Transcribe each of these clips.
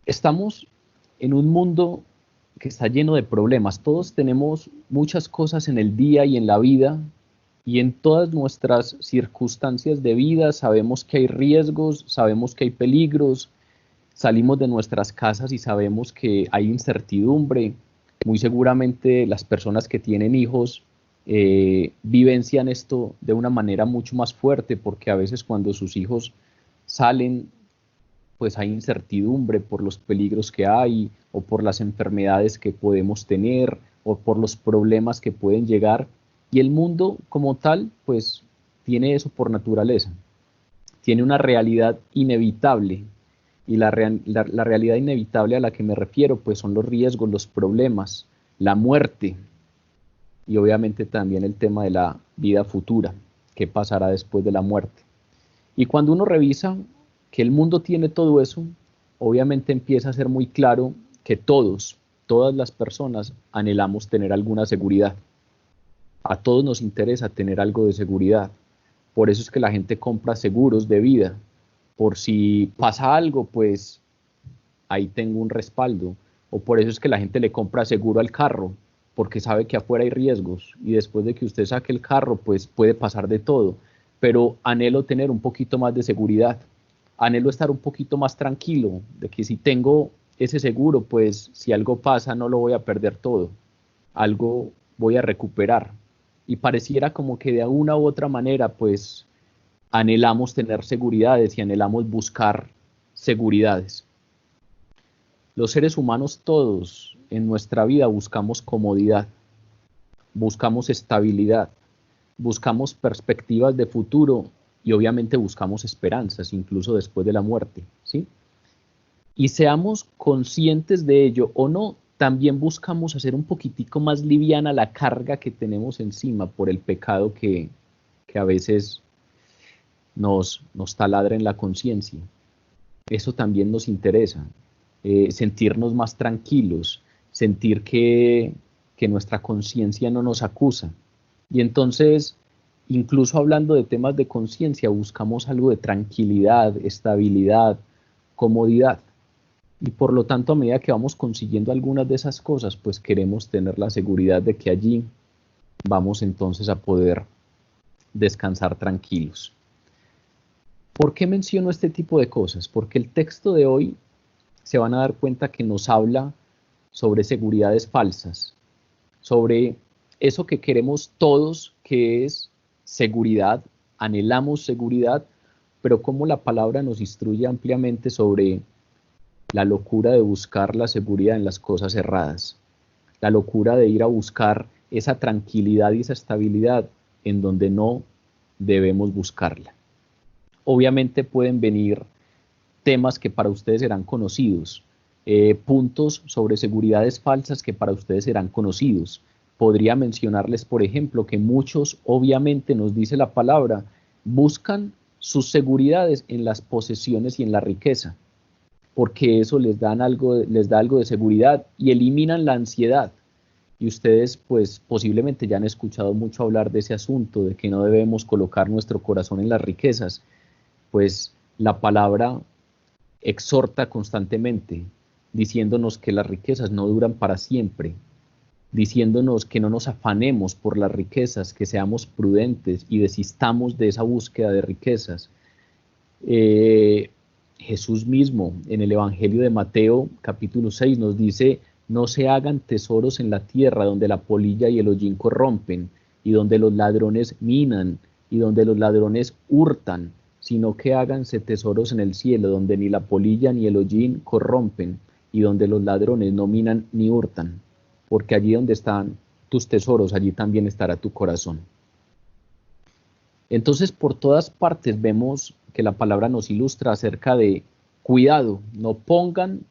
Estamos en un mundo que está lleno de problemas. Todos tenemos muchas cosas en el día y en la vida, y en todas nuestras circunstancias de vida sabemos que hay riesgos, sabemos que hay peligros, salimos de nuestras casas y sabemos que hay incertidumbre. Muy seguramente las personas que tienen hijos vivencian esto de una manera mucho más fuerte, porque a veces cuando sus hijos salen, pues hay incertidumbre por los peligros que hay, o por las enfermedades que podemos tener, o por los problemas que pueden llegar. Y el mundo como tal, pues tiene eso por naturaleza. Tiene una realidad inevitable. Y la realidad inevitable a la que me refiero, pues son los riesgos, los problemas, la muerte, y obviamente también el tema de la vida futura, qué pasará después de la muerte. Y cuando uno revisa que el mundo tiene todo eso, obviamente empieza a ser muy claro que todas las personas anhelamos tener alguna seguridad. A todos nos interesa tener algo de seguridad. Por eso es que la gente compra seguros de vida. Por si pasa algo, pues ahí tengo un respaldo. O por eso es que la gente le compra seguro al carro, porque sabe que afuera hay riesgos. Y después de que usted saque el carro, pues puede pasar de todo. Pero anhelo tener un poquito más de seguridad. Anhelo estar un poquito más tranquilo, de que si tengo ese seguro, pues si algo pasa no lo voy a perder todo. Algo voy a recuperar. Y pareciera como que de una u otra manera, pues anhelamos tener seguridades y anhelamos buscar seguridades. Los seres humanos todos en nuestra vida buscamos comodidad, buscamos estabilidad, buscamos perspectivas de futuro y obviamente buscamos esperanzas, incluso después de la muerte, ¿sí? Y seamos conscientes de ello o no, también buscamos hacer un poquitico más liviana la carga que tenemos encima por el pecado que a veces nos taladra en la conciencia. Eso también nos interesa, sentirnos más tranquilos, sentir que nuestra conciencia no nos acusa. Y entonces, incluso hablando de temas de conciencia, buscamos algo de tranquilidad, estabilidad, comodidad. Y por lo tanto, a medida que vamos consiguiendo algunas de esas cosas, pues queremos tener la seguridad de que allí vamos entonces a poder descansar tranquilos. ¿Por qué menciono este tipo de cosas? Porque el texto de hoy se van a dar cuenta que nos habla sobre seguridades falsas, sobre eso que queremos todos, que es seguridad, anhelamos seguridad, pero cómo la palabra nos instruye ampliamente sobre la locura de buscar la seguridad en las cosas erradas, la locura de ir a buscar esa tranquilidad y esa estabilidad en donde no debemos buscarla. Obviamente pueden venir temas que para ustedes serán conocidos, puntos sobre seguridades falsas que para ustedes serán conocidos. Podría mencionarles, por ejemplo, que muchos, obviamente nos dice la palabra, buscan sus seguridades en las posesiones y en la riqueza, porque eso les da algo de seguridad y eliminan la ansiedad. Y ustedes pues posiblemente ya han escuchado mucho hablar de ese asunto, de que no debemos colocar nuestro corazón en las riquezas. Pues la palabra exhorta constantemente, diciéndonos que las riquezas no duran para siempre, diciéndonos que no nos afanemos por las riquezas, que seamos prudentes y desistamos de esa búsqueda de riquezas. Jesús mismo en el Evangelio de Mateo capítulo 6 nos dice: no se hagan tesoros en la tierra donde la polilla y el hollín corrompen, y donde los ladrones minan, y donde los ladrones hurtan, sino que háganse tesoros en el cielo, donde ni la polilla ni el hollín corrompen, y donde los ladrones no minan ni hurtan, porque allí donde están tus tesoros, allí también estará tu corazón. Entonces, por todas partes vemos que la palabra nos ilustra acerca de cuidado, no pongan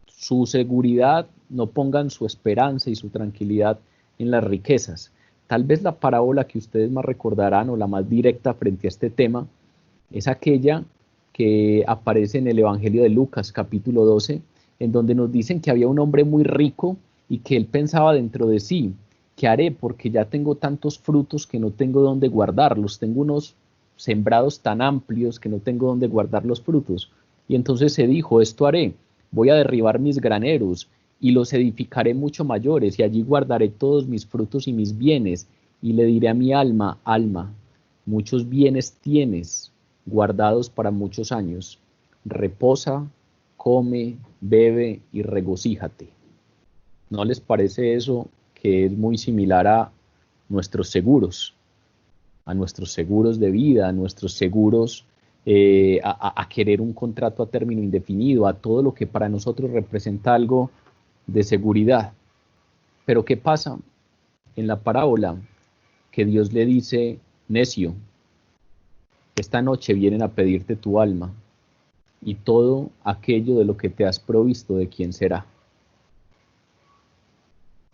su seguridad, no pongan su esperanza y su tranquilidad en las riquezas. Tal vez la parábola que ustedes más recordarán o la más directa frente a este tema es aquella que aparece en el Evangelio de Lucas, capítulo 12, en donde nos dicen que había un hombre muy rico y que él pensaba dentro de sí: ¿qué haré? Porque ya tengo tantos frutos que no tengo dónde guardarlos. Tengo unos sembrados tan amplios que no tengo dónde guardar los frutos. Y entonces se dijo: esto haré, voy a derribar mis graneros y los edificaré mucho mayores, y allí guardaré todos mis frutos y mis bienes, y le diré a mi alma, alma, muchos bienes tienes guardados para muchos años, reposa, come, bebe y regocíjate. ¿No les parece eso que es muy similar a nuestros seguros? A nuestros seguros de vida, a nuestros seguros, a querer un contrato a término indefinido, a todo lo que para nosotros representa algo de seguridad. Pero ¿qué pasa en la parábola? Que Dios le dice, necio, esta noche vienen a pedirte tu alma, y todo aquello de lo que te has provisto, ¿de quién será?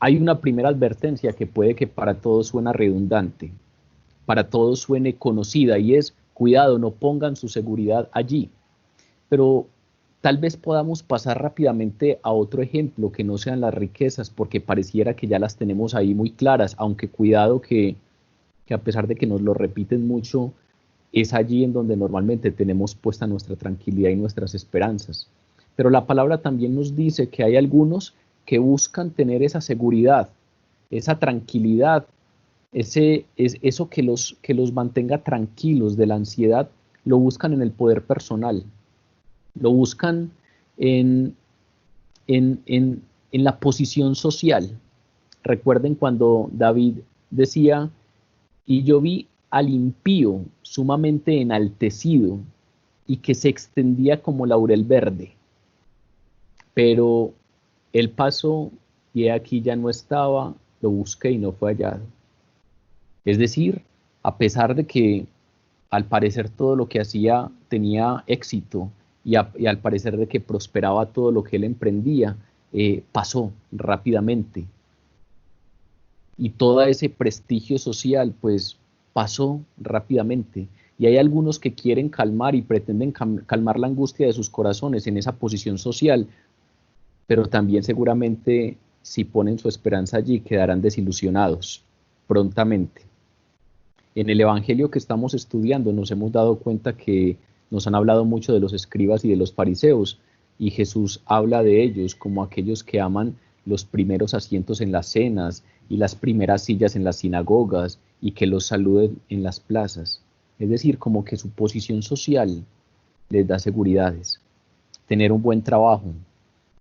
Hay una primera advertencia que puede que para todos suene redundante, para todos suene conocida, y es, cuidado, no pongan su seguridad allí. Pero tal vez podamos pasar rápidamente a otro ejemplo que no sean las riquezas, porque pareciera que ya las tenemos ahí muy claras, aunque cuidado que a pesar de que nos lo repiten mucho, es allí en donde normalmente tenemos puesta nuestra tranquilidad y nuestras esperanzas. Pero la palabra también nos dice que hay algunos que buscan tener esa seguridad, esa tranquilidad, eso que los mantenga tranquilos de la ansiedad, lo buscan en el poder personal, lo buscan en, en la posición social. Recuerden cuando David decía, y yo vi al impío sumamente enaltecido y que se extendía como laurel verde. Pero él pasó y aquí ya no estaba, lo busqué y no fue hallado. Es decir, a pesar de que al parecer todo lo que hacía tenía éxito y al parecer de que prosperaba todo lo que él emprendía, pasó rápidamente. Y todo ese prestigio social pues pasó rápidamente. Y hay algunos que quieren calmar y pretenden calmar la angustia de sus corazones en esa posición social, pero también seguramente si ponen su esperanza allí quedarán desilusionados prontamente. En el Evangelio que estamos estudiando nos hemos dado cuenta que nos han hablado mucho de los escribas y de los fariseos, y Jesús habla de ellos como aquellos que aman los primeros asientos en las cenas y las primeras sillas en las sinagogas y que los saluden en las plazas. Es decir, como que su posición social les da seguridades. Tener un buen trabajo,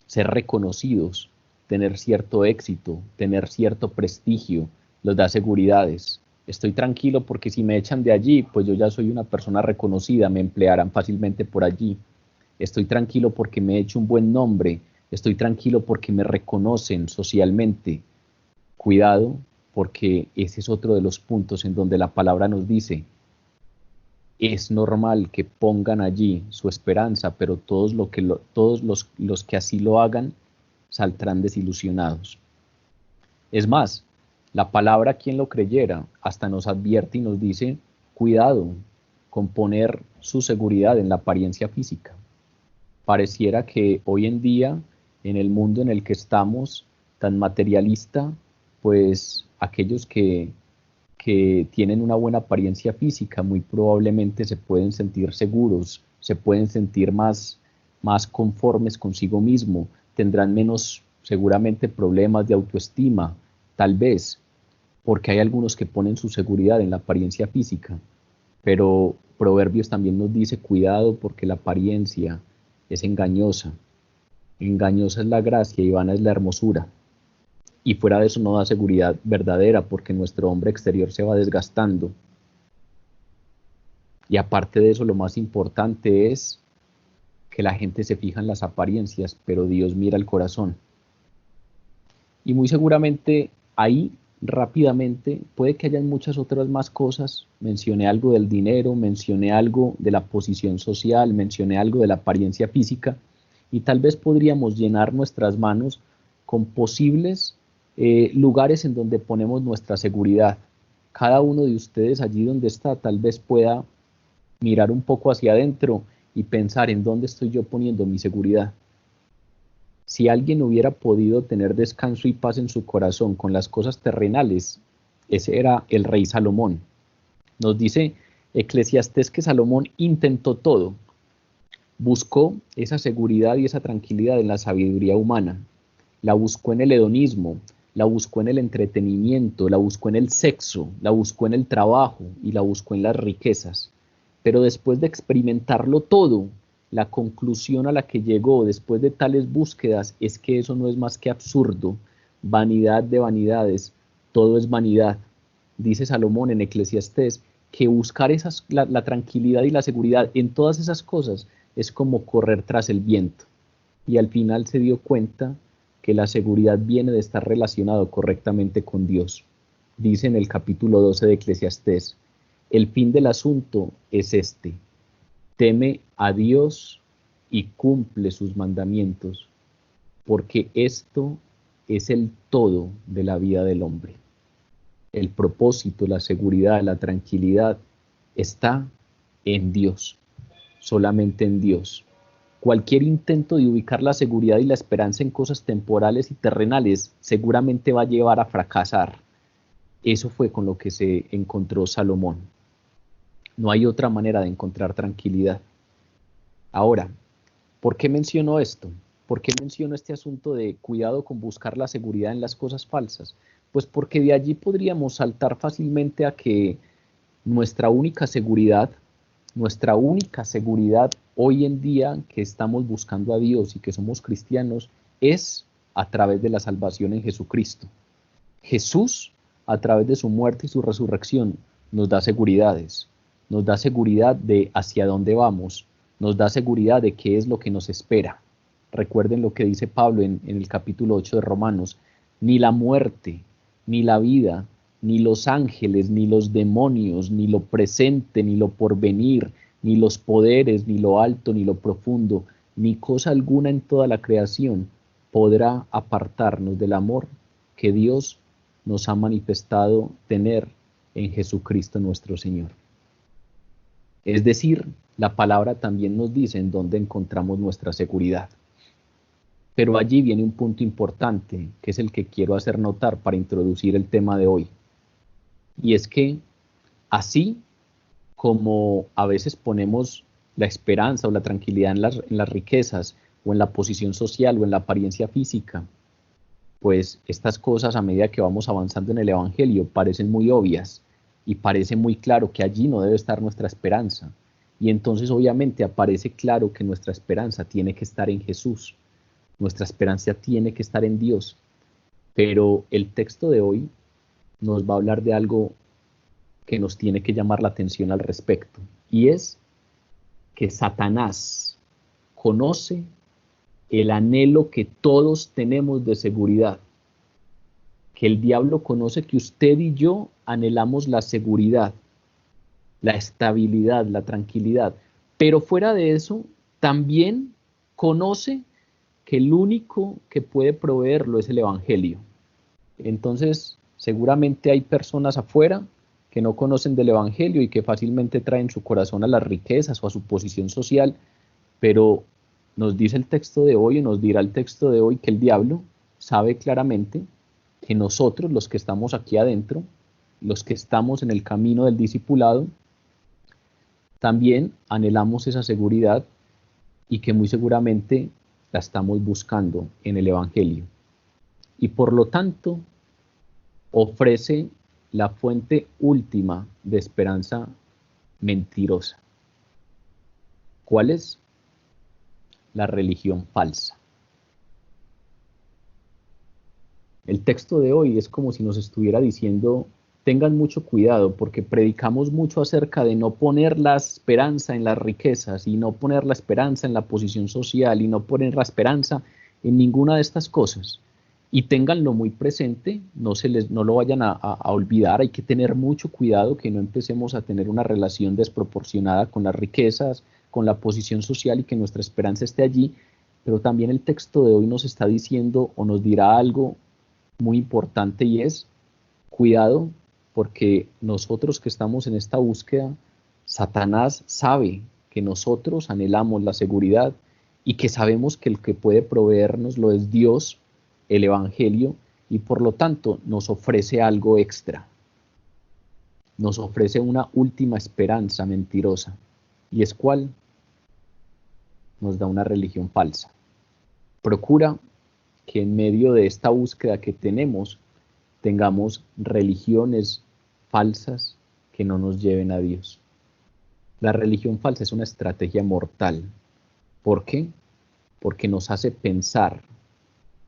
ser reconocidos, tener cierto éxito, tener cierto prestigio, los da seguridades. Estoy tranquilo porque si me echan de allí, pues yo ya soy una persona reconocida, me emplearán fácilmente por allí. Estoy tranquilo porque me he hecho un buen nombre, estoy tranquilo porque me reconocen socialmente. Cuidado, porque ese es otro de los puntos en donde la palabra nos dice, es normal que pongan allí su esperanza, pero todos los que así lo hagan saldrán desilusionados. Es más, la palabra, quien lo creyera, hasta nos advierte y nos dice, cuidado con poner su seguridad en la apariencia física. Pareciera que hoy en día, en el mundo en el que estamos, tan materialista, pues aquellos que tienen una buena apariencia física muy probablemente se pueden sentir seguros, se pueden sentir más conformes consigo mismo, tendrán menos seguramente problemas de autoestima, tal vez, porque hay algunos que ponen su seguridad en la apariencia física, pero Proverbios también nos dice cuidado porque la apariencia es engañosa, engañosa es la gracia y vana es la hermosura. Y fuera de eso no da seguridad verdadera porque nuestro hombre exterior se va desgastando. Y aparte de eso, lo más importante es que la gente se fija en las apariencias, pero Dios mira el corazón. Y muy seguramente ahí, rápidamente, puede que hayan muchas otras más cosas. Mencioné algo del dinero, mencioné algo de la posición social, mencioné algo de la apariencia física, y tal vez podríamos llenar nuestras manos con posibles lugares en donde ponemos nuestra seguridad. Cada uno de ustedes allí donde está tal vez pueda mirar un poco hacia adentro y pensar en dónde estoy yo poniendo mi seguridad. Si alguien hubiera podido tener descanso y paz en su corazón con las cosas terrenales, ese era el rey Salomón. Nos dice Eclesiastés que Salomón intentó todo. Buscó esa seguridad y esa tranquilidad en la sabiduría humana, la buscó en el hedonismo, la buscó en el entretenimiento, la buscó en el sexo, la buscó en el trabajo y la buscó en las riquezas. Pero después de experimentarlo todo, la conclusión a la que llegó después de tales búsquedas es que eso no es más que absurdo, vanidad de vanidades, todo es vanidad. Dice Salomón en Eclesiastés que buscar la tranquilidad y la seguridad en todas esas cosas es como correr tras el viento. Y al final se dio cuenta que la seguridad viene de estar relacionado correctamente con Dios. Dice en el capítulo 12 de Eclesiastés, el fin del asunto es este: teme a Dios y cumple sus mandamientos, porque esto es el todo de la vida del hombre. El propósito, la seguridad, la tranquilidad está en Dios, solamente en Dios. Cualquier intento de ubicar la seguridad y la esperanza en cosas temporales y terrenales seguramente va a llevar a fracasar. Eso fue con lo que se encontró Salomón. No hay otra manera de encontrar tranquilidad. Ahora, ¿por qué menciono esto? ¿Por qué menciono este asunto de cuidado con buscar la seguridad en las cosas falsas? Pues porque de allí podríamos saltar fácilmente a que nuestra única seguridad hoy en día que estamos buscando a Dios y que somos cristianos es a través de la salvación en Jesucristo. Jesús, a través de su muerte y su resurrección, nos da seguridades. Nos da seguridad de hacia dónde vamos. Nos da seguridad de qué es lo que nos espera. Recuerden lo que dice Pablo en el capítulo 8 de Romanos. Ni la muerte, ni la vida, ni los ángeles, ni los demonios, ni lo presente, ni lo porvenir, ni los poderes, ni lo alto, ni lo profundo, ni cosa alguna en toda la creación podrá apartarnos del amor que Dios nos ha manifestado tener en Jesucristo nuestro Señor. Es decir, la palabra también nos dice en dónde encontramos nuestra seguridad. Pero allí viene un punto importante, que es el que quiero hacer notar para introducir el tema de hoy. Y es que así como a veces ponemos la esperanza o la tranquilidad en las riquezas o en la posición social o en la apariencia física, pues estas cosas a medida que vamos avanzando en el Evangelio parecen muy obvias y parece muy claro que allí no debe estar nuestra esperanza. Y entonces obviamente aparece claro que nuestra esperanza tiene que estar en Jesús, nuestra esperanza tiene que estar en Dios. Pero el texto de hoy nos va a hablar de algo que nos tiene que llamar la atención al respecto, y es que Satanás conoce el anhelo que todos tenemos de seguridad, que el diablo conoce que usted y yo anhelamos la seguridad, la estabilidad, la tranquilidad, pero fuera de eso, también conoce que el único que puede proveerlo es el Evangelio. Entonces, seguramente hay personas afuera que no conocen del Evangelio y que fácilmente traen su corazón a las riquezas o a su posición social, pero nos dice el texto de hoy, y nos dirá el texto de hoy, que el diablo sabe claramente que nosotros, los que estamos aquí adentro, los que estamos en el camino del discipulado, también anhelamos esa seguridad y que muy seguramente la estamos buscando en el Evangelio. Y por lo tanto, ofrece la fuente última de esperanza mentirosa. ¿Cuál es? La religión falsa. El texto de hoy es como si nos estuviera diciendo: tengan mucho cuidado porque predicamos mucho acerca de no poner la esperanza en las riquezas y no poner la esperanza en la posición social y no poner la esperanza en ninguna de estas cosas. Y ténganlo muy presente, no lo vayan a olvidar. Hay que tener mucho cuidado que no empecemos a tener una relación desproporcionada con las riquezas, con la posición social y que nuestra esperanza esté allí. Pero también el texto de hoy nos está diciendo o nos dirá algo muy importante, y es: cuidado, porque nosotros que estamos en esta búsqueda, Satanás sabe que nosotros anhelamos la seguridad y que sabemos que el que puede proveérnoslo es Dios, el Evangelio, y por lo tanto nos ofrece algo extra. Nos ofrece una última esperanza mentirosa. ¿Y es cuál? nos da una religión falsa. Procura que en medio de esta búsqueda que tenemos, tengamos religiones falsas que no nos lleven a Dios. La religión falsa es una estrategia mortal. ¿Por qué? Porque nos hace pensar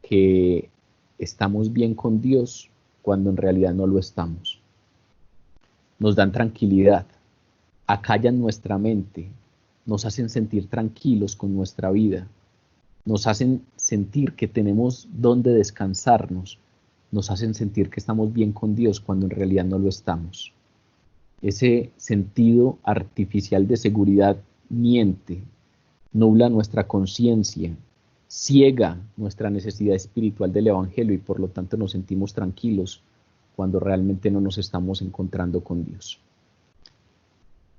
que estamos bien con Dios cuando en realidad no lo estamos. Nos dan tranquilidad, acallan nuestra mente, nos hacen sentir tranquilos con nuestra vida, nos hacen sentir que tenemos dónde descansarnos, nos hacen sentir que estamos bien con Dios cuando en realidad no lo estamos. Ese sentido artificial de seguridad miente, nubla nuestra conciencia, ciega nuestra necesidad espiritual del Evangelio y por lo tanto nos sentimos tranquilos cuando realmente no nos estamos encontrando con Dios.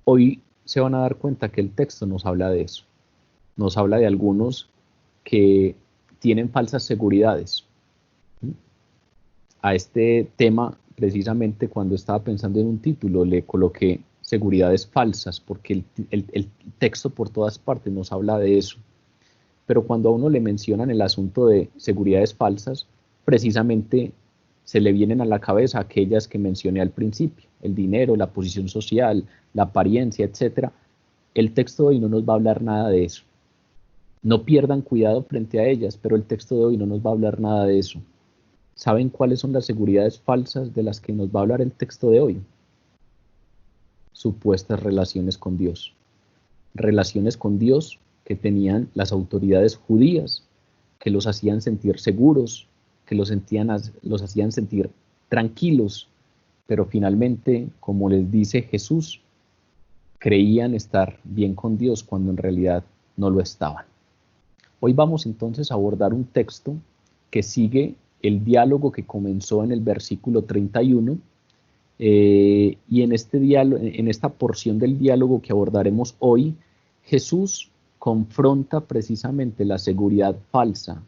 Hoy se van a dar cuenta que el texto nos habla de eso. Nos habla de algunos que tienen falsas seguridades. A este tema, precisamente cuando estaba pensando en un título, le coloqué seguridades falsas, porque el texto por todas partes nos habla de eso. Pero cuando a uno le mencionan el asunto de seguridades falsas, precisamente se le vienen a la cabeza aquellas que mencioné al principio, el dinero, la posición social, la apariencia, etc. El texto de hoy no nos va a hablar nada de eso. No pierdan cuidado frente a ellas, pero el texto de hoy no nos va a hablar nada de eso. ¿Saben cuáles son las seguridades falsas de las que nos va a hablar el texto de hoy? Supuestas relaciones con Dios. Relaciones con Dios que tenían las autoridades judías, que los hacían sentir seguros, que los hacían sentir tranquilos, pero finalmente, como les dice Jesús, creían estar bien con Dios cuando en realidad no lo estaban. Hoy vamos entonces a abordar un texto que sigue el diálogo que comenzó en el versículo 31, y en esta porción del diálogo que abordaremos hoy, Jesús confronta precisamente la seguridad falsa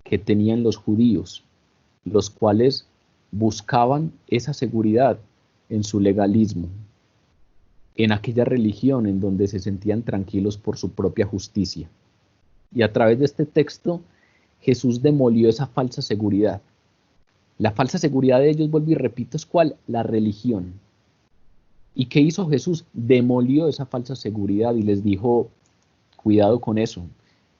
que tenían los judíos, los cuales buscaban esa seguridad en su legalismo, en aquella religión en donde se sentían tranquilos por su propia justicia. Y a través de este texto, Jesús demolió esa falsa seguridad. La falsa seguridad de ellos, vuelvo y repito, es ¿cuál? La religión. ¿Y qué hizo Jesús? Demolió esa falsa seguridad y les dijo, cuidado con eso.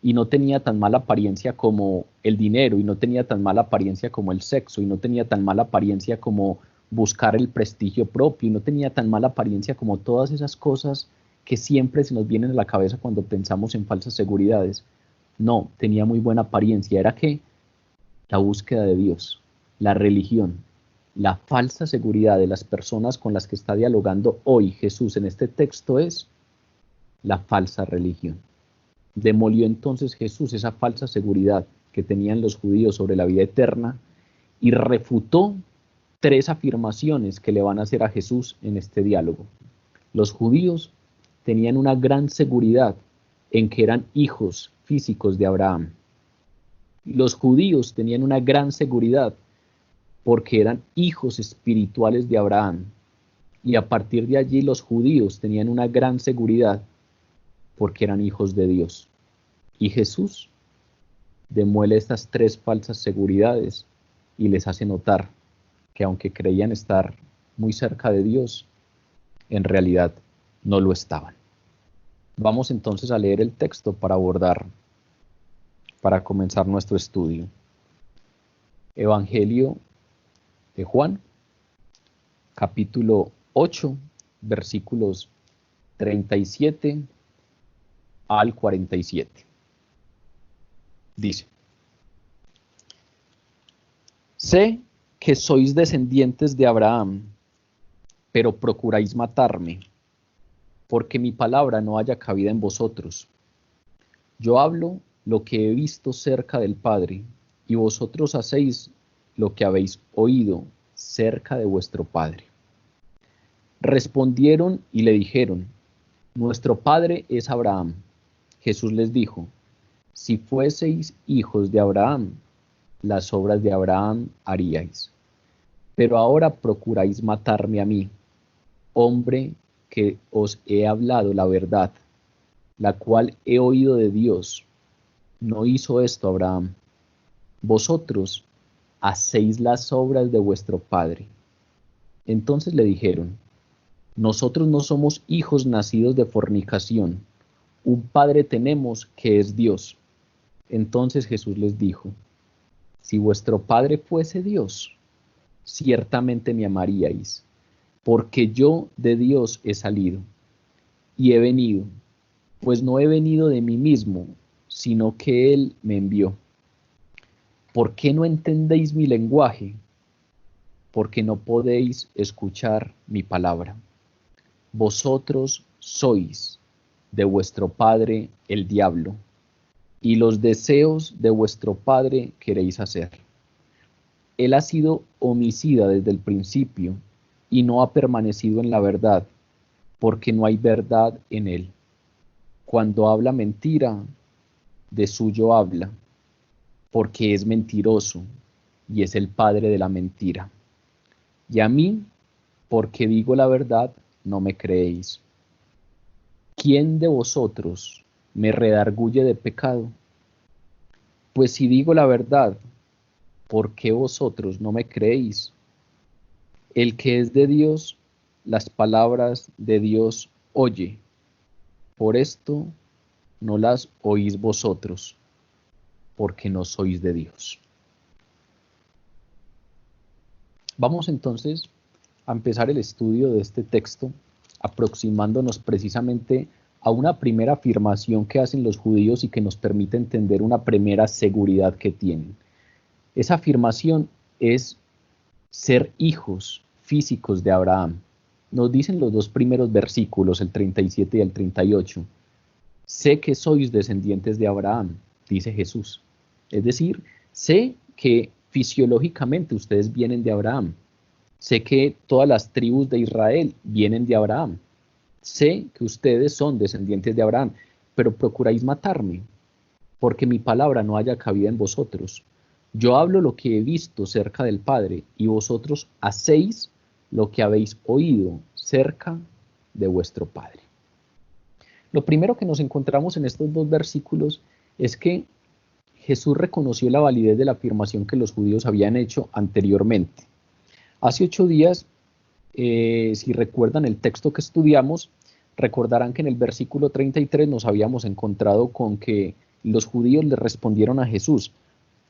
Y no tenía tan mala apariencia como el dinero, y no tenía tan mala apariencia como el sexo, y no tenía tan mala apariencia como buscar el prestigio propio, y no tenía tan mala apariencia como todas esas cosas que siempre se nos vienen a la cabeza cuando pensamos en falsas seguridades. No, tenía muy buena apariencia. ¿Era qué? La búsqueda de Dios, la religión, la falsa seguridad de las personas con las que está dialogando hoy Jesús en este texto es la falsa religión. Demolió entonces Jesús esa falsa seguridad que tenían los judíos sobre la vida eterna y refutó tres afirmaciones que le van a hacer a Jesús en este diálogo. Los judíos tenían una gran seguridad en que eran hijos físicos de Abraham. Los judíos tenían una gran seguridad porque eran hijos espirituales de Abraham. Y a partir de allí los judíos tenían una gran seguridad porque eran hijos de Dios. Y Jesús demuele estas tres falsas seguridades y les hace notar que aunque creían estar muy cerca de Dios, en realidad no lo estaban. Vamos entonces a leer el texto para comenzar nuestro estudio. Evangelio de Juan, capítulo 8, versículos 37 al 47. Dice: sé que sois descendientes de Abraham, pero procuráis matarme, porque mi palabra no haya cabida en vosotros. Yo hablo lo que he visto cerca del Padre, y vosotros hacéis lo que habéis oído cerca de vuestro padre. Respondieron y le dijeron: nuestro padre es Abraham. Jesús les dijo: si fueseis hijos de Abraham, las obras de Abraham haríais. Pero ahora procuráis matarme a mí, hombre que os he hablado la verdad, la cual he oído de Dios. No hizo esto Abraham. Vosotros hacéis las obras de vuestro padre. Entonces le dijeron: nosotros no somos hijos nacidos de fornicación. Un padre tenemos que es Dios. Entonces Jesús les dijo: si vuestro padre fuese Dios, ciertamente me amaríais, porque yo de Dios he salido y he venido, pues no he venido de mí mismo, sino que Él me envió. ¿Por qué no entendéis mi lenguaje? Porque no podéis escuchar mi palabra. Vosotros sois de vuestro padre el diablo, y los deseos de vuestro padre queréis hacer. Él ha sido homicida desde el principio, y no ha permanecido en la verdad, porque no hay verdad en él. Cuando habla mentira, de suyo habla, porque es mentiroso, y es el padre de la mentira. Y a mí, porque digo la verdad, no me creéis. ¿Quién de vosotros me redarguye de pecado? Pues si digo la verdad, ¿por qué vosotros no me creéis? El que es de Dios, las palabras de Dios oye. Por esto no las oís vosotros, porque no sois de Dios. Vamos entonces a empezar el estudio de este texto, aproximándonos precisamente a una primera afirmación que hacen los judíos y que nos permite entender una primera seguridad que tienen. Esa afirmación es ser hijos físicos de Abraham. Nos dicen los dos primeros versículos, el 37 y el 38. Sé que sois descendientes de Abraham, dice Jesús. Es decir, sé que fisiológicamente ustedes vienen de Abraham. Sé que todas las tribus de Israel vienen de Abraham. Sé que ustedes son descendientes de Abraham, pero procuráis matarme, porque mi palabra no haya cabida en vosotros. Yo hablo lo que he visto cerca del Padre, y vosotros hacéis lo que habéis oído cerca de vuestro Padre. Lo primero que nos encontramos en estos dos versículos es que Jesús reconoció la validez de la afirmación que los judíos habían hecho anteriormente. Hace 8 días, si recuerdan el texto que estudiamos, recordarán que en el versículo 33 nos habíamos encontrado con que los judíos le respondieron a Jesús: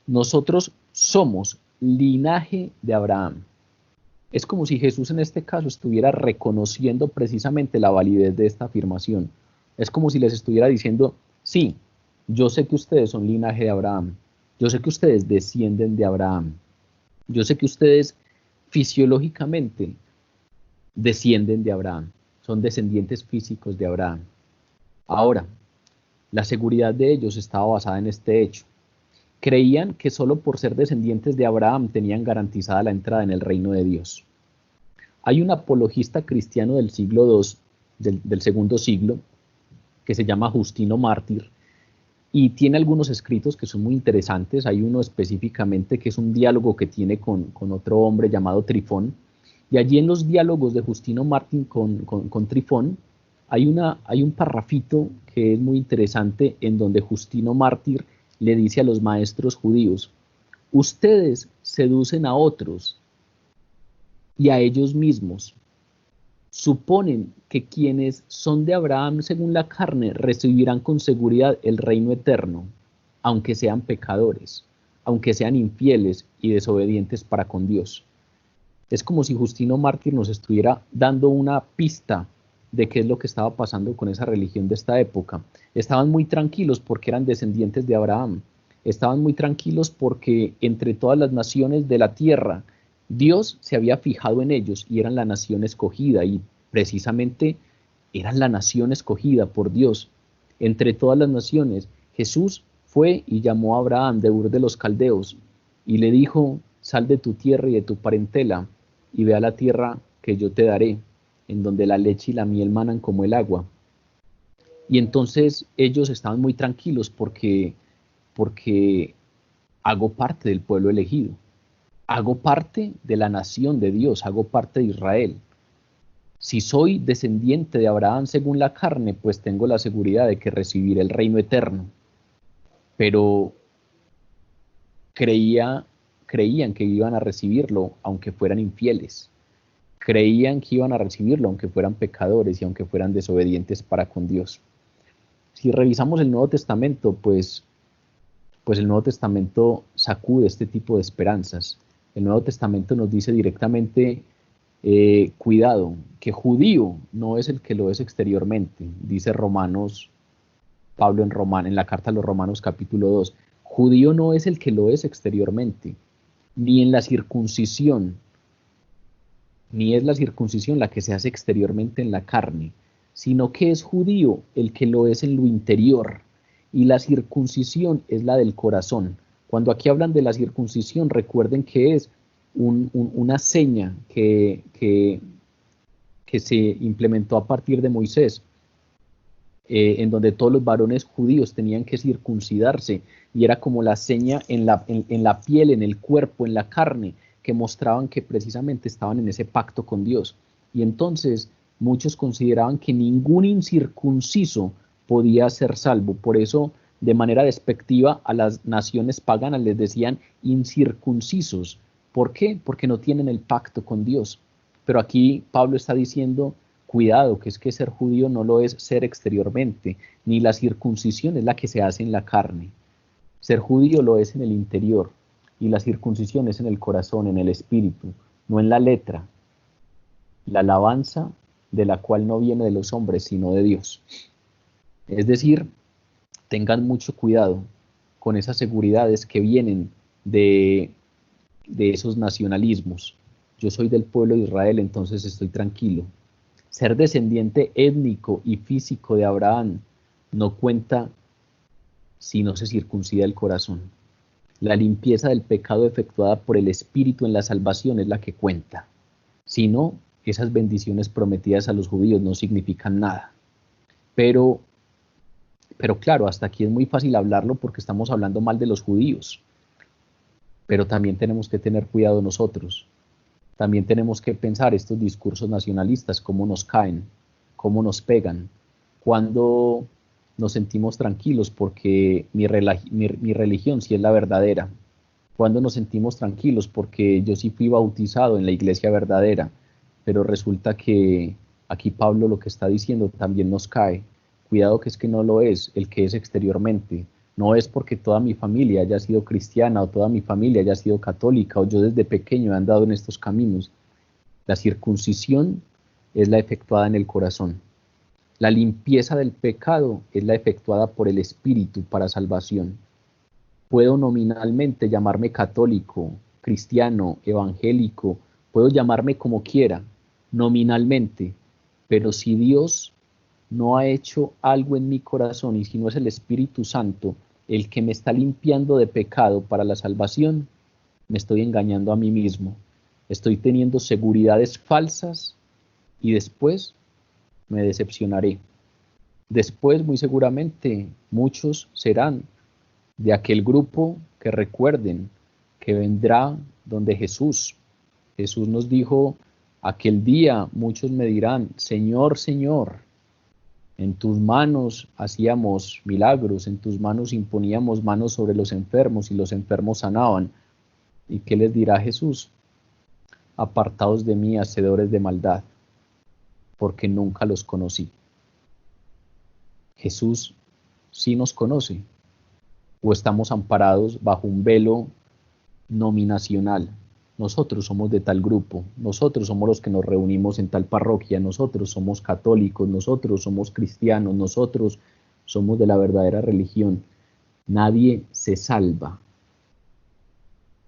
nosotros somos linaje de Abraham. Es como si Jesús en este caso estuviera reconociendo precisamente la validez de esta afirmación. Es como si les estuviera diciendo: sí, yo sé que ustedes son linaje de Abraham, yo sé que ustedes descienden de Abraham, yo sé que ustedes fisiológicamente descienden de Abraham, son descendientes físicos de Abraham. Ahora, la seguridad de ellos estaba basada en este hecho. Creían que solo por ser descendientes de Abraham tenían garantizada la entrada en el reino de Dios. Hay un apologista cristiano del siglo II, del segundo siglo, que se llama Justino Mártir, y tiene algunos escritos que son muy interesantes. Hay uno específicamente que es un diálogo que tiene con otro hombre llamado Trifón, y allí en los diálogos de Justino Mártir con Trifón hay un parrafito que es muy interesante, en donde Justino Mártir le dice a los maestros judíos: ustedes seducen a otros y a ellos mismos. Suponen que quienes son de Abraham según la carne recibirán con seguridad el reino eterno, aunque sean pecadores, aunque sean infieles y desobedientes para con Dios. Es como si Justino Mártir nos estuviera dando una pista de qué es lo que estaba pasando con esa religión de esta época. Estaban muy tranquilos porque eran descendientes de Abraham. Estaban muy tranquilos porque entre todas las naciones de la tierra, Dios se había fijado en ellos y eran la nación escogida, y precisamente eran la nación escogida por Dios. Entre todas las naciones, Jesús fue y llamó a Abraham de Ur de los Caldeos y le dijo: sal de tu tierra y de tu parentela y ve a la tierra que yo te daré, en donde la leche y la miel manan como el agua. Y entonces ellos estaban muy tranquilos porque hago parte del pueblo elegido, hago parte de la nación de Dios, hago parte de Israel. Si soy descendiente de Abraham según la carne, pues tengo la seguridad de que recibiré el reino eterno. Pero creían que iban a recibirlo aunque fueran infieles. Creían que iban a recibirlo aunque fueran pecadores y aunque fueran desobedientes para con Dios. Si revisamos el Nuevo Testamento, pues el Nuevo Testamento sacude este tipo de esperanzas. El Nuevo Testamento nos dice directamente, cuidado, que judío no es el que lo es exteriormente, dice Pablo en la carta a los Romanos capítulo 2. Judío no es el que lo es exteriormente, ni en la circuncisión, ni es la circuncisión la que se hace exteriormente en la carne, sino que es judío el que lo es en lo interior, y la circuncisión es la del corazón. Cuando aquí hablan de la circuncisión, recuerden que es una seña que se implementó a partir de Moisés, en donde todos los varones judíos tenían que circuncidarse, y era como la seña en la piel, en el cuerpo, en la carne, que mostraban que precisamente estaban en ese pacto con Dios. Y entonces muchos consideraban que ningún incircunciso podía ser salvo. Por eso, de manera despectiva, a las naciones paganas les decían incircuncisos. ¿Por qué? Porque no tienen el pacto con Dios. Pero aquí Pablo está diciendo, cuidado, que es que ser judío no lo es ser exteriormente, ni la circuncisión es la que se hace en la carne. Ser judío lo es en el interior, y la circuncisión es en el corazón, en el espíritu, no en la letra. La alabanza de la cual no viene de los hombres, sino de Dios. Es decir, tengan mucho cuidado con esas seguridades que vienen de esos nacionalismos. Yo soy del pueblo de Israel, entonces estoy tranquilo. Ser descendiente étnico y físico de Abraham no cuenta si no se circuncida el corazón. La limpieza del pecado efectuada por el Espíritu en la salvación es la que cuenta. Si no, esas bendiciones prometidas a los judíos no significan nada. Pero claro, hasta aquí es muy fácil hablarlo porque estamos hablando mal de los judíos. Pero también tenemos que tener cuidado nosotros. También tenemos que pensar estos discursos nacionalistas, cómo nos caen, cómo nos pegan, cuando nos sentimos tranquilos porque mi religión sí es la verdadera, cuando nos sentimos tranquilos porque yo sí fui bautizado en la iglesia verdadera, pero resulta que aquí Pablo lo que está diciendo también nos cae. Cuidado, que es que no lo es el que es exteriormente. No es porque toda mi familia haya sido cristiana o toda mi familia haya sido católica o yo desde pequeño he andado en estos caminos. La circuncisión es la efectuada en el corazón. La limpieza del pecado es la efectuada por el Espíritu para salvación. Puedo nominalmente llamarme católico, cristiano, evangélico, puedo llamarme como quiera, nominalmente, pero si Dios no ha hecho algo en mi corazón y si no es el Espíritu Santo el que me está limpiando de pecado para la salvación, me estoy engañando a mí mismo. Estoy teniendo seguridades falsas y después me decepcionaré. Después, muy seguramente, muchos serán de aquel grupo que recuerden que vendrá donde Jesús. Jesús nos dijo, aquel día muchos me dirán, Señor, Señor, en tus manos hacíamos milagros, en tus manos imponíamos manos sobre los enfermos y los enfermos sanaban. ¿Y qué les dirá Jesús? Apartaos de mí, hacedores de maldad, porque nunca los conocí. Jesús sí nos conoce, o estamos amparados bajo un velo nominacional. Nosotros somos de tal grupo, nosotros somos los que nos reunimos en tal parroquia, nosotros somos católicos, nosotros somos cristianos, nosotros somos de la verdadera religión. Nadie se salva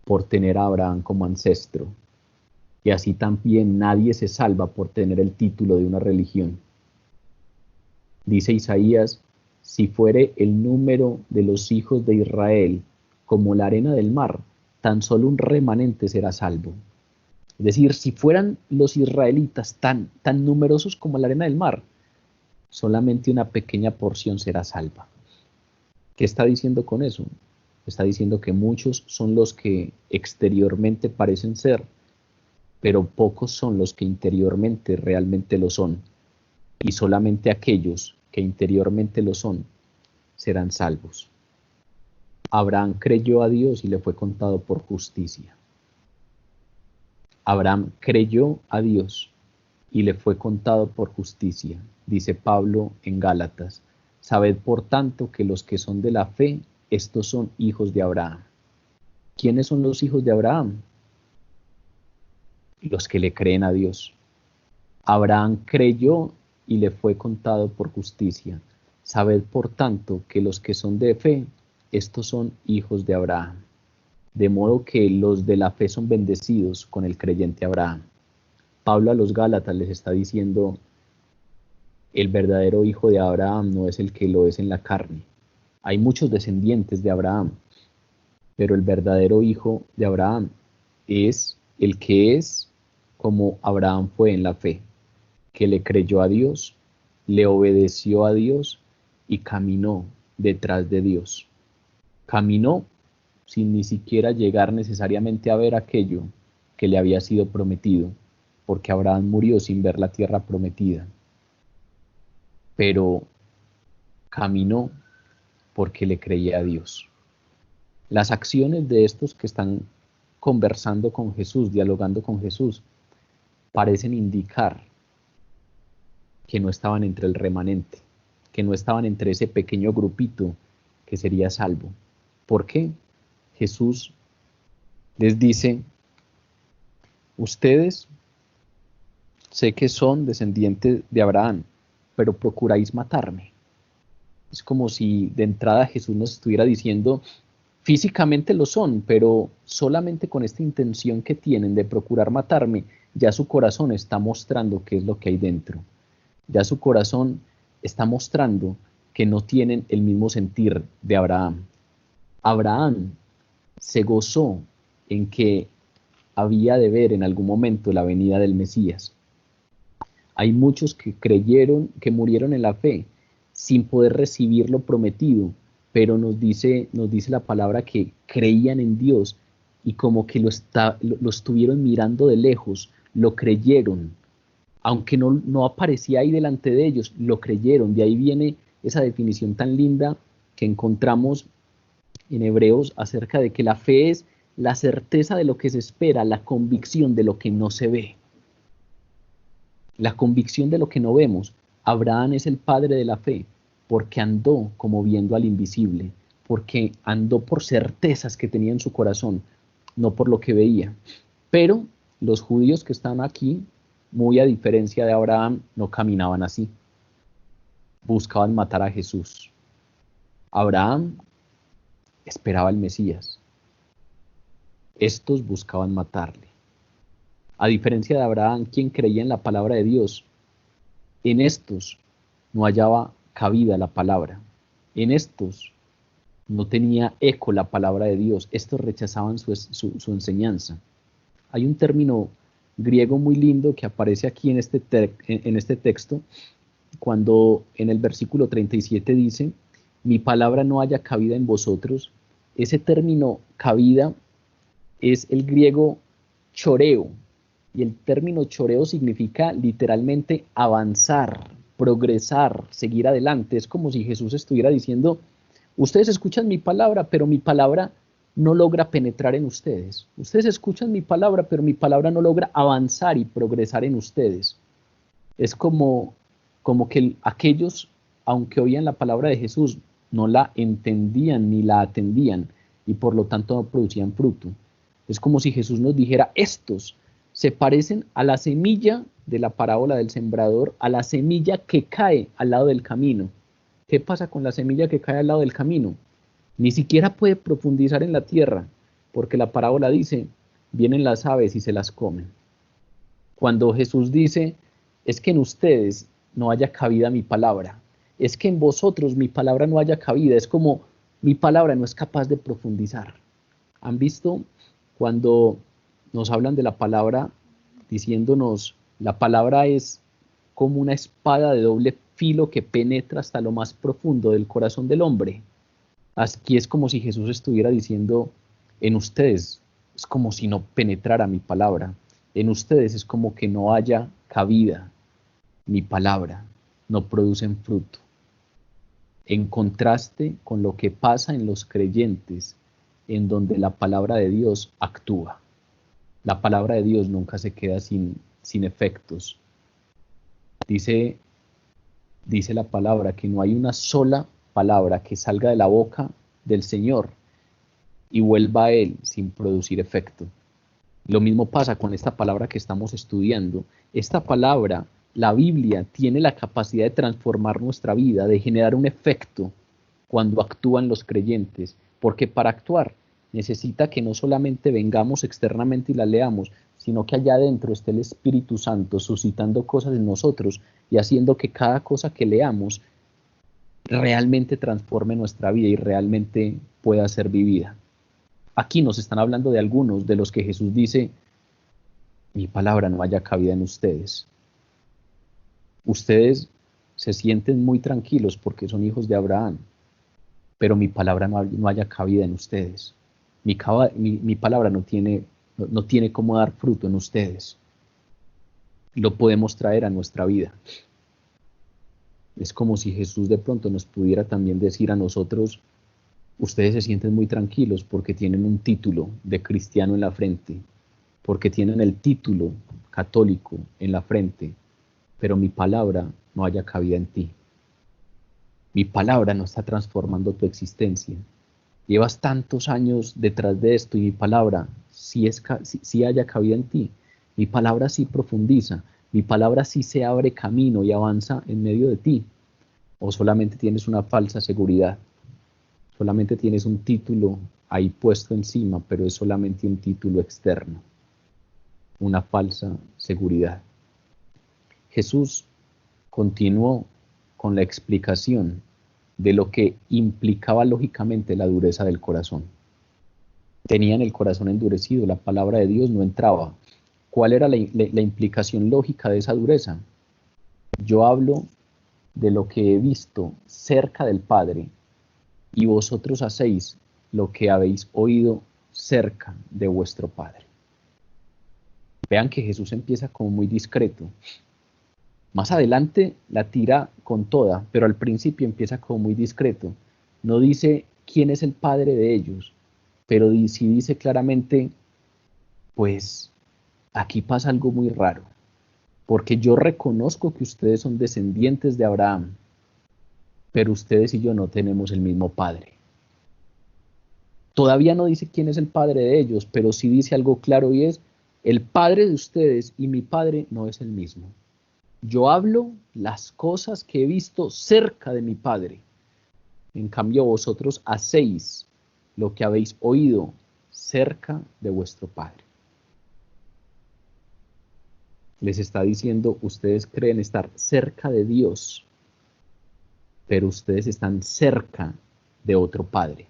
por tener a Abraham como ancestro, y así también nadie se salva por tener el título de una religión. Dice Isaías, si fuere el número de los hijos de Israel como la arena del mar, tan solo un remanente será salvo. Es decir, si fueran los israelitas tan numerosos como la arena del mar, solamente una pequeña porción será salva. ¿Qué está diciendo con eso? Está diciendo que muchos son los que exteriormente parecen ser, pero pocos son los que interiormente realmente lo son, y solamente aquellos que interiormente lo son serán salvos. Abraham creyó a Dios y le fue contado por justicia. Abraham creyó a Dios y le fue contado por justicia, dice Pablo en Gálatas. Sabed por tanto que los que son de la fe, estos son hijos de Abraham. ¿Quiénes son los hijos de Abraham? Los que le creen a Dios. Abraham creyó y le fue contado por justicia. Sabed por tanto que los que son de fe, estos son hijos de Abraham. De modo que los de la fe son bendecidos con el creyente Abraham. Pablo a los Gálatas les está diciendo, el verdadero hijo de Abraham no es el que lo es en la carne. Hay muchos descendientes de Abraham, pero el verdadero hijo de Abraham es el que es como Abraham fue en la fe, que le creyó a Dios, le obedeció a Dios y caminó detrás de Dios. Caminó sin ni siquiera llegar necesariamente a ver aquello que le había sido prometido, porque Abraham murió sin ver la tierra prometida. Pero caminó porque le creía a Dios. Las acciones de estos que están conversando con Jesús, dialogando con Jesús, parecen indicar que no estaban entre el remanente, que no estaban entre ese pequeño grupito que sería salvo. ¿Por qué? Jesús les dice, ustedes sé que son descendientes de Abraham, pero procuráis matarme. Es como si de entrada Jesús nos estuviera diciendo, físicamente lo son, pero solamente con esta intención que tienen de procurar matarme, ya su corazón está mostrando qué es lo que hay dentro. Ya su corazón está mostrando que no tienen el mismo sentir de Abraham. Abraham se gozó en que había de ver en algún momento la venida del Mesías. Hay muchos que creyeron, que murieron en la fe, sin poder recibir lo prometido, pero nos dice la palabra que creían en Dios y como que lo estuvieron mirando de lejos, lo creyeron, aunque no aparecía ahí delante de ellos, lo creyeron. De ahí viene esa definición tan linda que encontramos en Hebreos acerca de que la fe es la certeza de lo que se espera, la convicción de lo que no se ve. La convicción de lo que no vemos. Abraham es el padre de la fe, porque andó como viendo al invisible, porque andó por certezas que tenía en su corazón, no por lo que veía. Pero los judíos que están aquí, muy a diferencia de Abraham, no caminaban así. Buscaban matar a Jesús. Abraham esperaba al Mesías. Estos buscaban matarle. A diferencia de Abraham, quien creía en la palabra de Dios, en estos no hallaba cabida la palabra. En estos no tenía eco la palabra de Dios. Estos rechazaban su enseñanza. Hay un término griego muy lindo que aparece aquí en este texto, cuando en el versículo 37 dice, mi palabra no haya cabida en vosotros. Ese término cabida es el griego choreo, y el término choreo significa literalmente avanzar, progresar, seguir adelante. Es como si Jesús estuviera diciendo, ustedes escuchan mi palabra, pero mi palabra no logra penetrar en ustedes. Ustedes escuchan mi palabra, pero mi palabra no logra avanzar y progresar en ustedes. Es como que aquellos, aunque oían la palabra de Jesús, no la entendían ni la atendían y por lo tanto no producían fruto. Es como si Jesús nos dijera, estos se parecen a la semilla de la parábola del sembrador, a la semilla que cae al lado del camino. ¿Qué pasa con la semilla que cae al lado del camino? Ni siquiera puede profundizar en la tierra, porque la parábola dice, vienen las aves y se las comen. Cuando Jesús dice, es que en ustedes no haya cabida mi palabra, es que en vosotros mi palabra no haya cabida, es como mi palabra no es capaz de profundizar. ¿Han visto cuando nos hablan de la palabra diciéndonos, la palabra es como una espada de doble filo que penetra hasta lo más profundo del corazón del hombre? Aquí es como si Jesús estuviera diciendo, en ustedes es como si no penetrara mi palabra. En ustedes es como que no haya cabida mi palabra, no producen fruto. En contraste con lo que pasa en los creyentes, en donde la palabra de Dios actúa. La palabra de Dios nunca se queda sin efectos. Dice la palabra que no hay una sola palabra que salga de la boca del Señor y vuelva a Él sin producir efecto. Lo mismo pasa con esta palabra que estamos estudiando. Esta palabra, la Biblia, tiene la capacidad de transformar nuestra vida, de generar un efecto cuando actúan los creyentes, porque para actuar necesita que no solamente vengamos externamente y la leamos, sino que allá adentro esté el Espíritu Santo suscitando cosas en nosotros y haciendo que cada cosa que leamos realmente transforme nuestra vida y realmente pueda ser vivida. Aquí nos están hablando de algunos de los que Jesús dice, mi palabra no haya cabida en ustedes. Ustedes se sienten muy tranquilos porque son hijos de Abraham, pero mi palabra no haya cabida en ustedes. Mi palabra no tiene cómo dar fruto en ustedes. Lo podemos traer a nuestra vida. Es como si Jesús de pronto nos pudiera también decir a nosotros, ustedes se sienten muy tranquilos porque tienen un título de cristiano en la frente, porque tienen el título católico en la frente, pero mi palabra no haya cabida en ti. Mi palabra no está transformando tu existencia. Llevas tantos años detrás de esto y mi palabra sí haya cabida en ti. Mi palabra sí profundiza. Mi palabra sí se abre camino y avanza en medio de ti. O solamente tienes una falsa seguridad. Solamente tienes un título ahí puesto encima, pero es solamente un título externo. Una falsa seguridad. Jesús continuó con la explicación de lo que implicaba lógicamente la dureza del corazón. Tenían el corazón endurecido, la palabra de Dios no entraba. ¿Cuál era la implicación lógica de esa dureza? Yo hablo de lo que he visto cerca del Padre y vosotros hacéis lo que habéis oído cerca de vuestro Padre. Vean que Jesús empieza como muy discreto. Más adelante la tira con toda, pero al principio empieza como muy discreto. No dice quién es el padre de ellos, pero sí dice claramente, pues aquí pasa algo muy raro, porque yo reconozco que ustedes son descendientes de Abraham, pero ustedes y yo no tenemos el mismo padre. Todavía no dice quién es el padre de ellos, pero sí dice algo claro y es, el padre de ustedes y mi padre no es el mismo. Yo hablo las cosas que he visto cerca de mi Padre. En cambio, vosotros hacéis lo que habéis oído cerca de vuestro Padre. Les está diciendo, ustedes creen estar cerca de Dios, pero ustedes están cerca de otro Padre.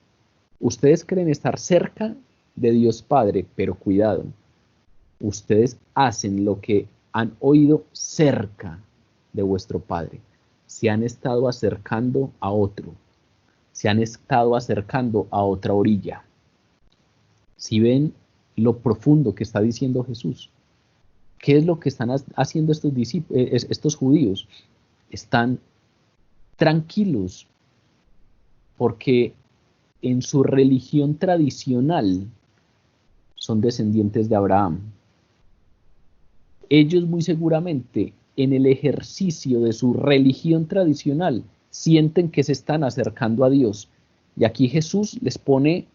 Ustedes creen estar cerca de Dios Padre, pero cuidado, ustedes hacen lo que han oído cerca de vuestro Padre. Se han estado acercando a otro. Se han estado acercando a otra orilla. Si ven lo profundo que está diciendo Jesús, ¿qué es lo que están haciendo estos judíos? Están tranquilos porque en su religión tradicional son descendientes de Abraham. Ellos muy seguramente en el ejercicio de su religión tradicional sienten que se están acercando a Dios. Y aquí Jesús les pone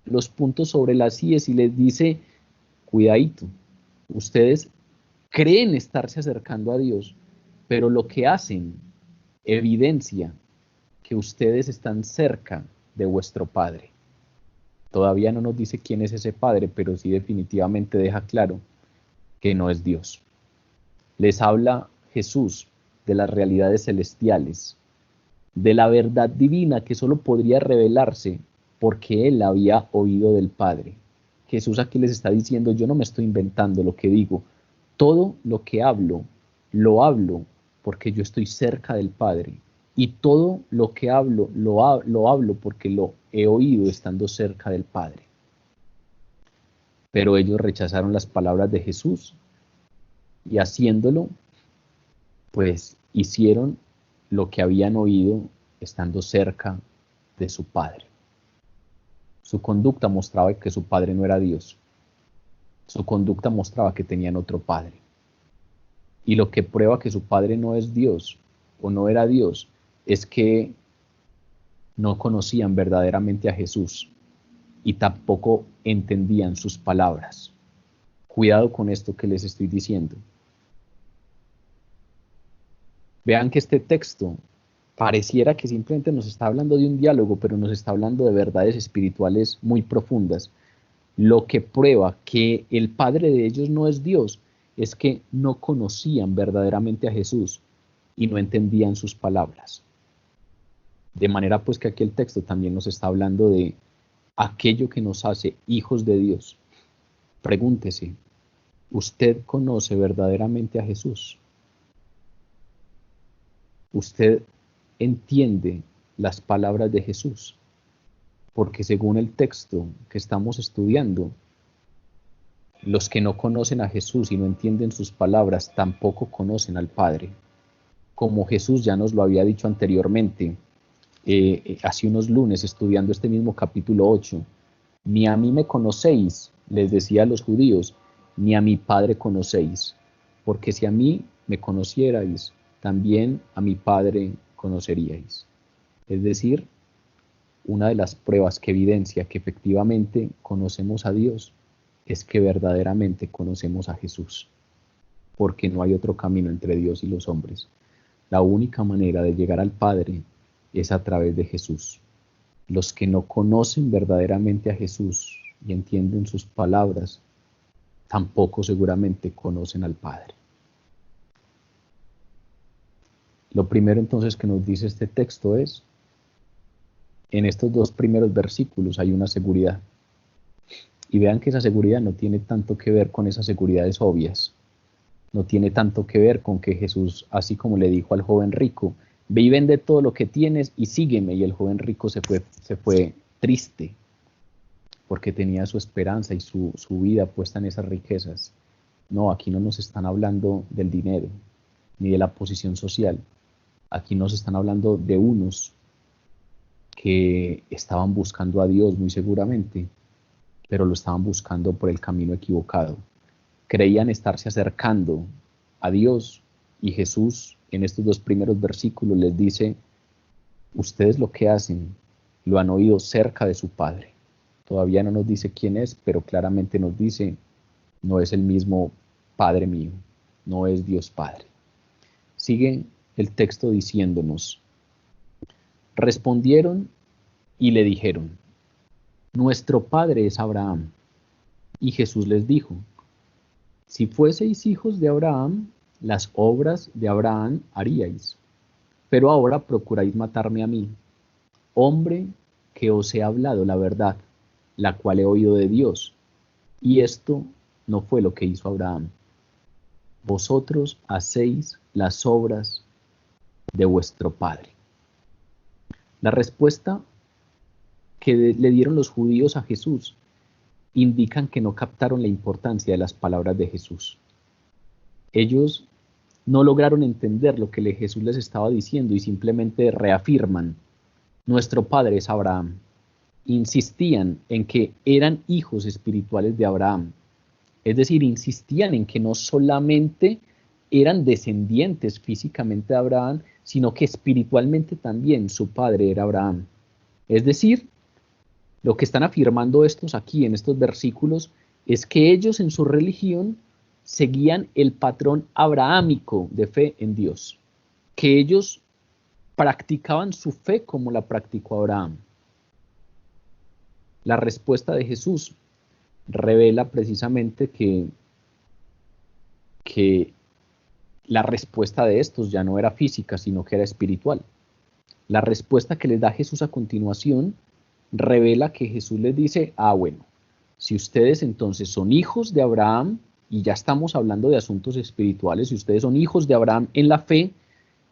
los puntos sobre las íes y les dice, cuidadito, ustedes creen estarse acercando a Dios, pero lo que hacen evidencia que ustedes están cerca de vuestro Padre. Todavía no nos dice quién es ese Padre, pero sí definitivamente deja claro que no es Dios. Les habla Jesús de las realidades celestiales, de la verdad divina que solo podría revelarse porque Él había oído del Padre. Jesús aquí les está diciendo, yo no me estoy inventando lo que digo, todo lo que hablo, lo hablo porque yo estoy cerca del Padre. Y todo lo que hablo, lo hablo porque lo he oído estando cerca del Padre. Pero ellos rechazaron las palabras de Jesús y haciéndolo, pues hicieron lo que habían oído estando cerca de su padre. Su conducta mostraba que su padre no era Dios. Su conducta mostraba que tenían otro padre. Y lo que prueba que su padre no es Dios o no era Dios es que no conocían verdaderamente a Jesús y tampoco entendían sus palabras. Cuidado con esto que les estoy diciendo. Vean que este texto pareciera que simplemente nos está hablando de un diálogo, pero nos está hablando de verdades espirituales muy profundas. Lo que prueba que el padre de ellos no es Dios es que no conocían verdaderamente a Jesús y no entendían sus palabras. De manera pues que aquí el texto también nos está hablando de aquello que nos hace hijos de Dios. Pregúntese, ¿usted conoce verdaderamente a Jesús? ¿Usted entiende las palabras de Jesús? Porque según el texto que estamos estudiando, los que no conocen a Jesús y no entienden sus palabras tampoco conocen al Padre. Como Jesús ya nos lo había dicho anteriormente, hace unos lunes estudiando este mismo capítulo 8, ni a mí me conocéis, les decía a los judíos, ni a mi Padre conocéis, porque si a mí me conocierais, también a mi Padre conoceríais. Es decir, una de las pruebas que evidencia que efectivamente conocemos a Dios es que verdaderamente conocemos a Jesús, porque no hay otro camino entre Dios y los hombres. La única manera de llegar al Padre es a través de Jesús. Los que no conocen verdaderamente a Jesús y entienden sus palabras, tampoco seguramente conocen al Padre. Lo primero entonces que nos dice este texto es, en estos dos primeros versículos hay una seguridad. Y vean que esa seguridad no tiene tanto que ver con esas seguridades obvias. No tiene tanto que ver con que Jesús, así como le dijo al joven rico, ve y vende todo lo que tienes y sígueme. Y el joven rico se fue triste, porque tenía su esperanza y su vida puesta en esas riquezas. No, aquí no nos están hablando del dinero, ni de la posición social. Aquí nos están hablando de unos que estaban buscando a Dios muy seguramente, pero lo estaban buscando por el camino equivocado. Creían estarse acercando a Dios y Jesús en estos dos primeros versículos les dice, ustedes lo que hacen lo han oído cerca de su Padre. Todavía no nos dice quién es, pero claramente nos dice, no es el mismo Padre mío, no es Dios Padre. Sigue el texto diciéndonos, respondieron y le dijeron, nuestro padre es Abraham. Y Jesús les dijo, si fueseis hijos de Abraham, las obras de Abraham haríais. Pero ahora procuráis matarme a mí, hombre que os he hablado la verdad, la cual he oído de Dios. Y esto no fue lo que hizo Abraham. Vosotros hacéis las obras de vuestro padre. La respuesta que le dieron los judíos a Jesús indican que no captaron la importancia de las palabras de Jesús. Ellos no lograron entender lo que Jesús les estaba diciendo y simplemente reafirman, nuestro padre es Abraham. Insistían en que eran hijos espirituales de Abraham. Es decir, insistían en que no solamente eran descendientes físicamente de Abraham, sino que espiritualmente también su padre era Abraham. Es decir, lo que están afirmando estos aquí en estos versículos es que ellos en su religión seguían el patrón abrahámico de fe en Dios, que ellos practicaban su fe como la practicó Abraham. La respuesta de Jesús revela precisamente que la respuesta de estos ya no era física, sino que era espiritual. La respuesta que les da Jesús a continuación revela que Jesús les dice, bueno, si ustedes entonces son hijos de Abraham, y ya estamos hablando de asuntos espirituales, si ustedes son hijos de Abraham en la fe,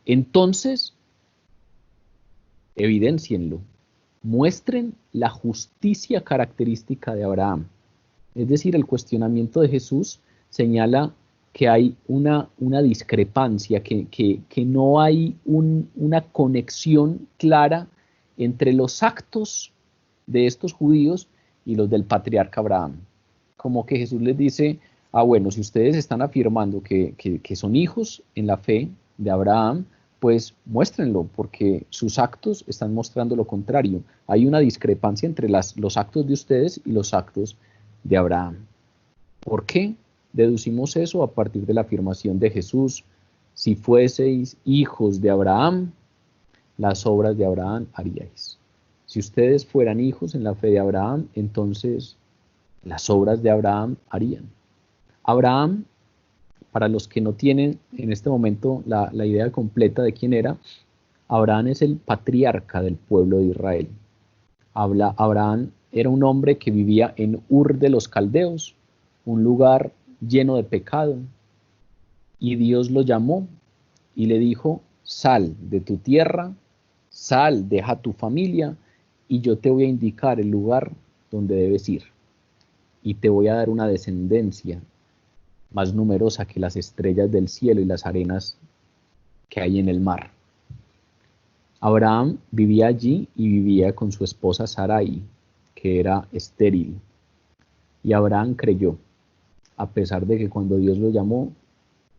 entonces evidéncienlo, muestren la justicia característica de Abraham. Es decir, el cuestionamiento de Jesús señala que hay una discrepancia, que no hay una conexión clara entre los actos de estos judíos y los del patriarca Abraham. Como que Jesús les dice, bueno, si ustedes están afirmando que son hijos en la fe de Abraham, pues muéstrenlo, porque sus actos están mostrando lo contrario. Hay una discrepancia entre los actos de ustedes y los actos de Abraham. ¿Por qué? Deducimos eso a partir de la afirmación de Jesús: si fueseis hijos de Abraham, las obras de Abraham haríais. Si ustedes fueran hijos en la fe de Abraham, entonces las obras de Abraham harían. Abraham, para los que no tienen en este momento la idea completa de quién era, Abraham es el patriarca del pueblo de Israel. Abraham era un hombre que vivía en Ur de los Caldeos, un lugar lleno de pecado, y Dios lo llamó y le dijo: sal de tu tierra, sal, deja tu familia, y yo te voy a indicar el lugar donde debes ir, y te voy a dar una descendencia más numerosa que las estrellas del cielo y las arenas que hay en el mar. Abraham vivía allí y vivía con su esposa Sarai, que era estéril, y Abraham creyó, a pesar de que cuando Dios lo llamó,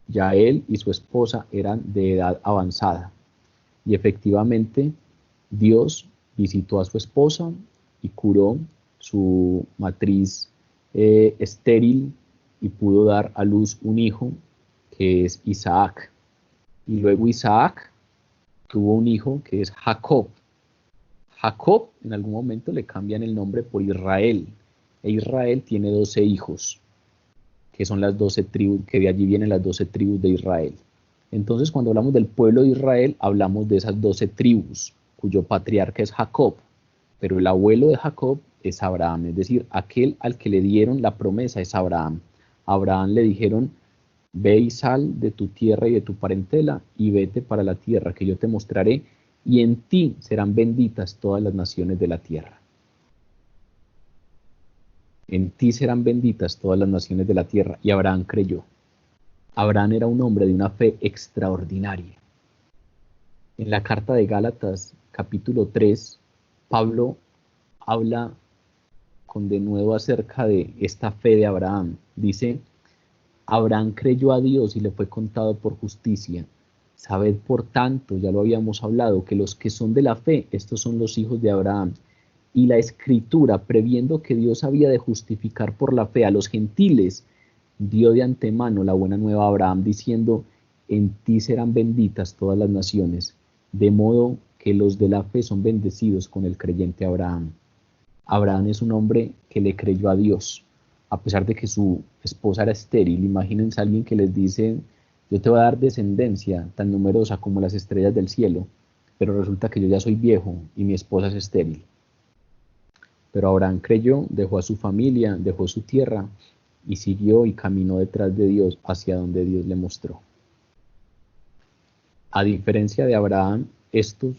ya él y su esposa eran de edad avanzada. Y efectivamente, Dios visitó a su esposa y curó su matriz estéril, y pudo dar a luz un hijo, que es Isaac. Y luego Isaac tuvo un hijo que es Jacob. Jacob en algún momento le cambian el nombre por Israel. E Israel tiene 12 hijos, que son las 12 tribus, que de allí vienen las 12 tribus de Israel. Entonces, cuando hablamos del pueblo de Israel, hablamos de esas 12 tribus, cuyo patriarca es Jacob, pero el abuelo de Jacob es Abraham, es decir, aquel al que le dieron la promesa es Abraham. A Abraham le dijeron: ve y sal de tu tierra y de tu parentela, y vete para la tierra que yo te mostraré, y en ti serán benditas todas las naciones de la tierra. En ti serán benditas todas las naciones de la tierra. Y Abraham creyó. Abraham era un hombre de una fe extraordinaria. En la carta de Gálatas, capítulo 3, Pablo habla de nuevo acerca de esta fe de Abraham. Dice: Abraham creyó a Dios y le fue contado por justicia. Sabed, por tanto, ya lo habíamos hablado, que los que son de la fe, estos son los hijos de Abraham. Y la Escritura, previendo que Dios había de justificar por la fe a los gentiles, dio de antemano la buena nueva a Abraham, diciendo: en ti serán benditas todas las naciones, de modo que los de la fe son bendecidos con el creyente Abraham. Abraham es un hombre que le creyó a Dios, a pesar de que su esposa era estéril. Imagínense a alguien que les dice: yo te voy a dar descendencia tan numerosa como las estrellas del cielo, pero resulta que yo ya soy viejo y mi esposa es estéril. Pero Abraham creyó, dejó a su familia, dejó su tierra y siguió y caminó detrás de Dios hacia donde Dios le mostró. A diferencia de Abraham, estos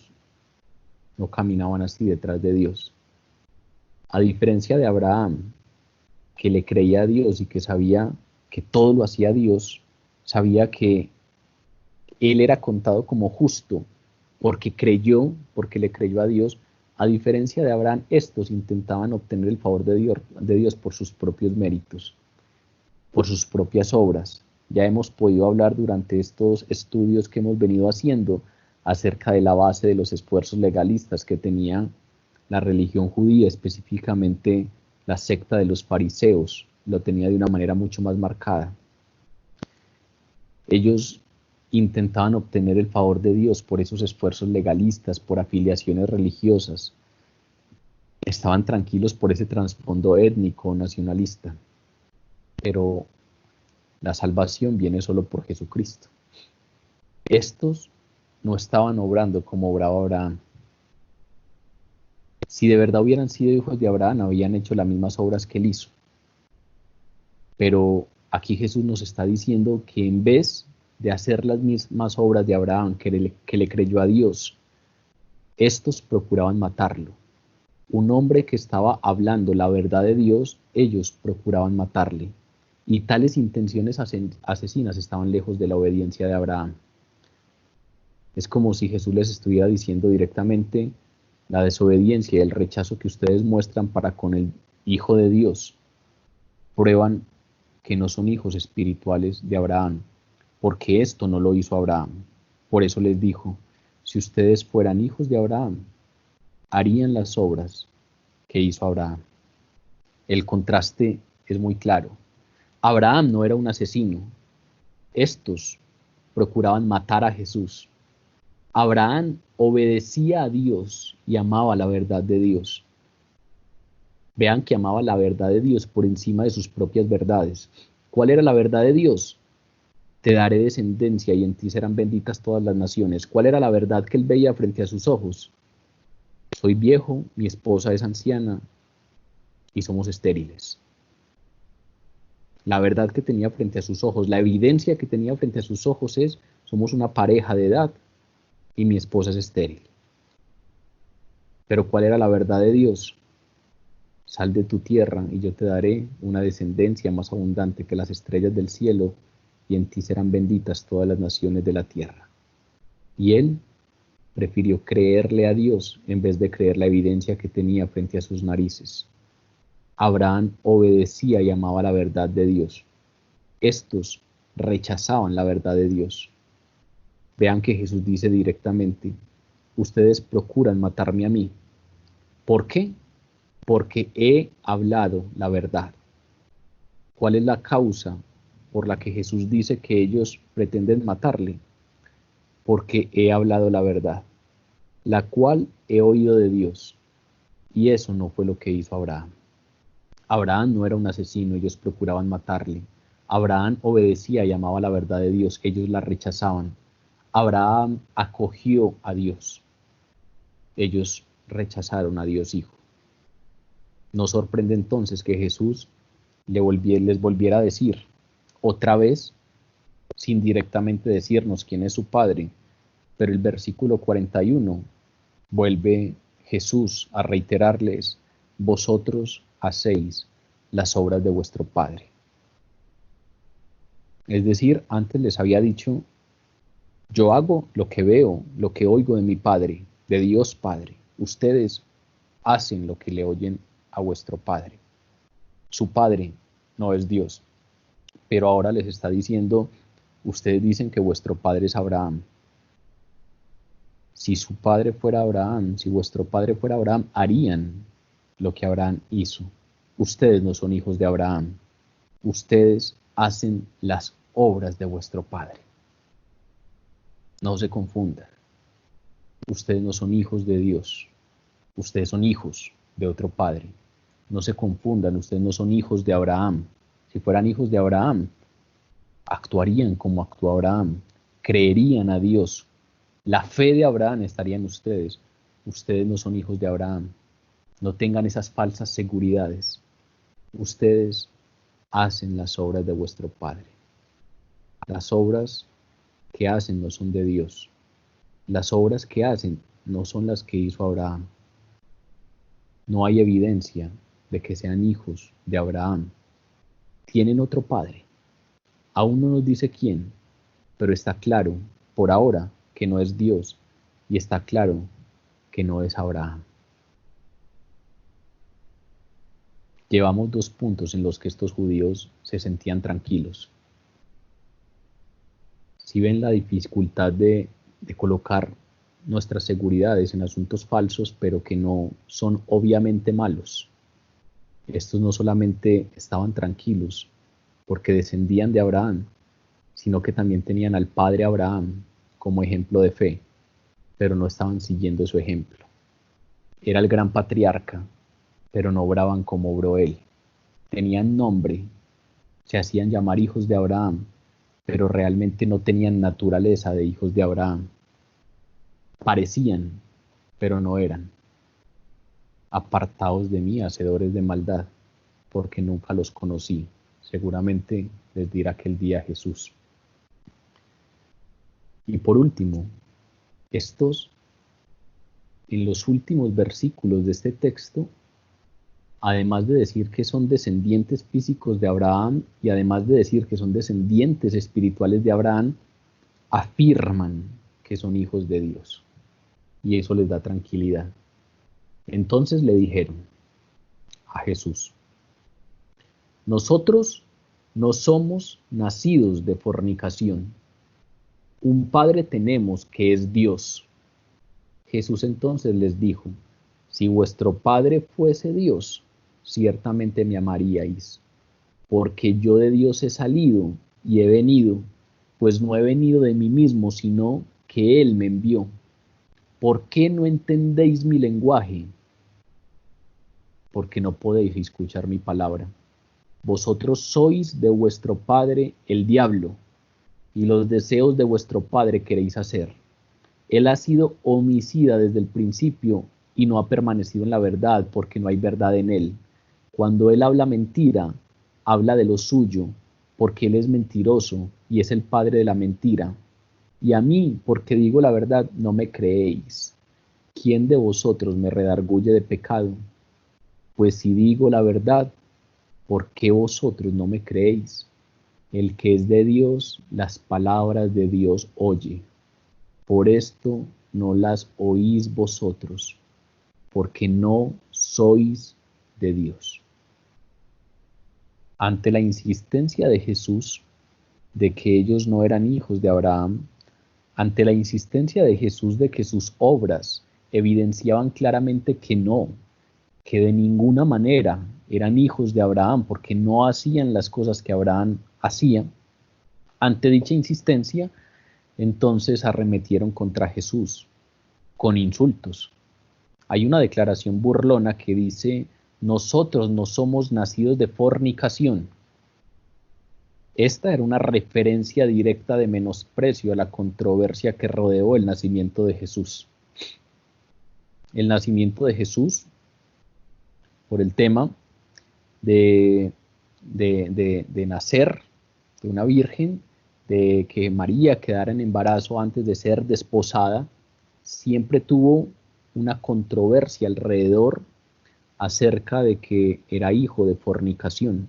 no caminaban así detrás de Dios. A diferencia de Abraham, que le creía a Dios y que sabía que todo lo hacía Dios, sabía que él era contado como justo porque creyó, porque le creyó a Dios. A diferencia de Abraham, estos intentaban obtener el favor de Dios por sus propios méritos, por sus propias obras. Ya hemos podido hablar durante estos estudios que hemos venido haciendo acerca de la base de los esfuerzos legalistas que tenía la religión judía, específicamente la secta de los fariseos. Lo tenía de una manera mucho más marcada. Ellos intentaban obtener el favor de Dios por esos esfuerzos legalistas, por afiliaciones religiosas. Estaban tranquilos por ese trasfondo étnico, nacionalista. Pero la salvación viene solo por Jesucristo. Estos no estaban obrando como obraba Abraham. Si de verdad hubieran sido hijos de Abraham, habían hecho las mismas obras que él hizo. Pero aquí Jesús nos está diciendo que en vez de hacer las mismas obras de Abraham, que le creyó a Dios, estos procuraban matarlo. Un hombre que estaba hablando la verdad de Dios, ellos procuraban matarle. Y tales intenciones asesinas estaban lejos de la obediencia de Abraham. Es como si Jesús les estuviera diciendo directamente: la desobediencia y el rechazo que ustedes muestran para con el Hijo de Dios prueban que no son hijos espirituales de Abraham, porque esto no lo hizo Abraham. Por eso les dijo: si ustedes fueran hijos de Abraham, harían las obras que hizo Abraham. El contraste es muy claro. Abraham no era un asesino. Estos procuraban matar a Jesús. Abraham obedecía a Dios y amaba la verdad de Dios. Vean que amaba la verdad de Dios por encima de sus propias verdades. ¿Cuál era la verdad de Dios? Te daré descendencia y en ti serán benditas todas las naciones. ¿Cuál era la verdad que él veía frente a sus ojos? Soy viejo, mi esposa es anciana y somos estériles. La verdad que tenía frente a sus ojos, la evidencia que tenía frente a sus ojos es: somos una pareja de edad y mi esposa es estéril. Pero ¿cuál era la verdad de Dios? Sal de tu tierra y yo te daré una descendencia más abundante que las estrellas del cielo, y en ti serán benditas todas las naciones de la tierra. Y él prefirió creerle a Dios en vez de creer la evidencia que tenía frente a sus narices. Abraham obedecía y amaba la verdad de Dios. Estos rechazaban la verdad de Dios. Vean que Jesús dice directamente: ustedes procuran matarme a mí. ¿Por qué? Porque he hablado la verdad. ¿Cuál es la causa por la que Jesús dice que ellos pretenden matarle? Porque he hablado la verdad, la cual he oído de Dios. Y eso no fue lo que hizo Abraham. Abraham no era un asesino, ellos procuraban matarle. Abraham obedecía y amaba la verdad de Dios, ellos la rechazaban. Abraham acogió a Dios, ellos rechazaron a Dios Hijo. No sorprende entonces que Jesús les volviera a decir otra vez, sin directamente decirnos quién es su Padre, pero el versículo 41 vuelve Jesús a reiterarles: vosotros hacéis las obras de vuestro Padre. Es decir, antes les había dicho: yo hago lo que veo, lo que oigo de mi Padre, de Dios Padre. Ustedes hacen lo que le oyen a vuestro Padre. Su Padre no es Dios, pero ahora les está diciendo: ustedes dicen que vuestro Padre es Abraham. Si su padre fuera Abraham, si vuestro padre fuera Abraham, harían lo que Abraham hizo. Ustedes no son hijos de Abraham. Ustedes hacen las obras de vuestro padre. No se confundan. Ustedes no son hijos de Dios. Ustedes son hijos de otro padre. No se confundan. Ustedes no son hijos de Abraham. Si fueran hijos de Abraham, actuarían como actuó Abraham. Creerían a Dios. La fe de Abraham estaría en ustedes. Ustedes no son hijos de Abraham. No tengan esas falsas seguridades. Ustedes hacen las obras de vuestro Padre. Las obras que hacen no son de Dios. Las obras que hacen no son las que hizo Abraham. No hay evidencia de que sean hijos de Abraham. Tienen otro Padre. Aún no nos dice quién, pero está claro por ahora que no es Dios, y está claro que no es Abraham. Llevamos 2 puntos en los que estos judíos se sentían tranquilos. Si ven la dificultad de colocar nuestras seguridades en asuntos falsos, pero que no son obviamente malos. Estos no solamente estaban tranquilos porque descendían de Abraham, sino que también tenían al padre Abraham como ejemplo de fe, pero no estaban siguiendo su ejemplo. Era el gran patriarca, pero no obraban como obró él. Tenían nombre, se hacían llamar hijos de Abraham, pero realmente no tenían naturaleza de hijos de Abraham. Parecían, pero no eran. Apartaos de mí, hacedores de maldad, porque nunca los conocí. Seguramente les dirá aquel día Jesús. Y por último, estos, en los últimos versículos de este texto, además de decir que son descendientes físicos de Abraham y además de decir que son descendientes espirituales de Abraham, afirman que son hijos de Dios. Y eso les da tranquilidad. Entonces le dijeron a Jesús: nosotros no somos nacidos de fornicación. Un Padre tenemos que es Dios. Jesús entonces les dijo: si vuestro Padre fuese Dios, ciertamente me amaríais, porque yo de Dios he salido y he venido, pues no he venido de mí mismo, sino que Él me envió. ¿Por qué no entendéis mi lenguaje? Porque no podéis escuchar mi palabra. Vosotros sois de vuestro padre el diablo, y los deseos de vuestro padre queréis hacer. Él ha sido homicida desde el principio y no ha permanecido en la verdad, porque no hay verdad en él. Cuando él habla mentira, habla de lo suyo, porque él es mentiroso y es el padre de la mentira. Y a mí, porque digo la verdad, no me creéis. ¿Quién de vosotros me redarguye de pecado? Pues si digo la verdad, ¿por qué vosotros no me creéis? El que es de Dios, las palabras de Dios oye. Por esto no las oís vosotros, porque no sois de Dios. Ante la insistencia de Jesús de que ellos no eran hijos de Abraham, ante la insistencia de Jesús de que sus obras evidenciaban claramente que no, que de ninguna manera eran hijos de Abraham porque no hacían las cosas que Abraham hacía, ante dicha insistencia, entonces arremetieron contra Jesús con insultos. Hay una declaración burlona que dice: nosotros no somos nacidos de fornicación. Esta era una referencia directa de menosprecio a la controversia que rodeó el nacimiento de Jesús. El nacimiento de Jesús, por el tema de nacer de una virgen, de que María quedara en embarazo antes de ser desposada, siempre tuvo una controversia alrededor acerca de que era hijo de fornicación.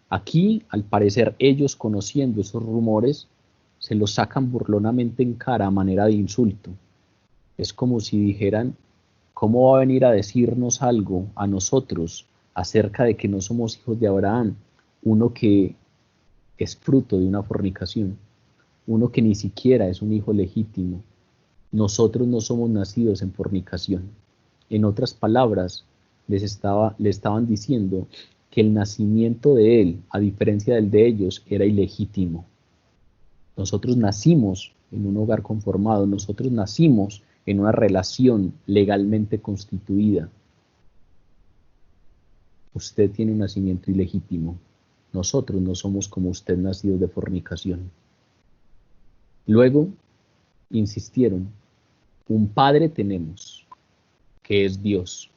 Aquí, al parecer, ellos, conociendo esos rumores, se los sacan burlonamente en cara a manera de insulto. Es como si dijeran: ¿cómo va a venir a decirnos algo a nosotros acerca de que no somos hijos de Abraham, uno que es fruto de una fornicación, uno que ni siquiera es un hijo legítimo? Nosotros no somos nacidos en fornicación. En otras palabras, le estaban diciendo que el nacimiento de él, a diferencia del de ellos, era ilegítimo. Nosotros nacimos en un hogar conformado, nosotros nacimos en una relación legalmente constituida. Usted tiene un nacimiento ilegítimo. Nosotros no somos como usted, nacidos de fornicación. Luego insistieron: un Padre tenemos, que es Dios.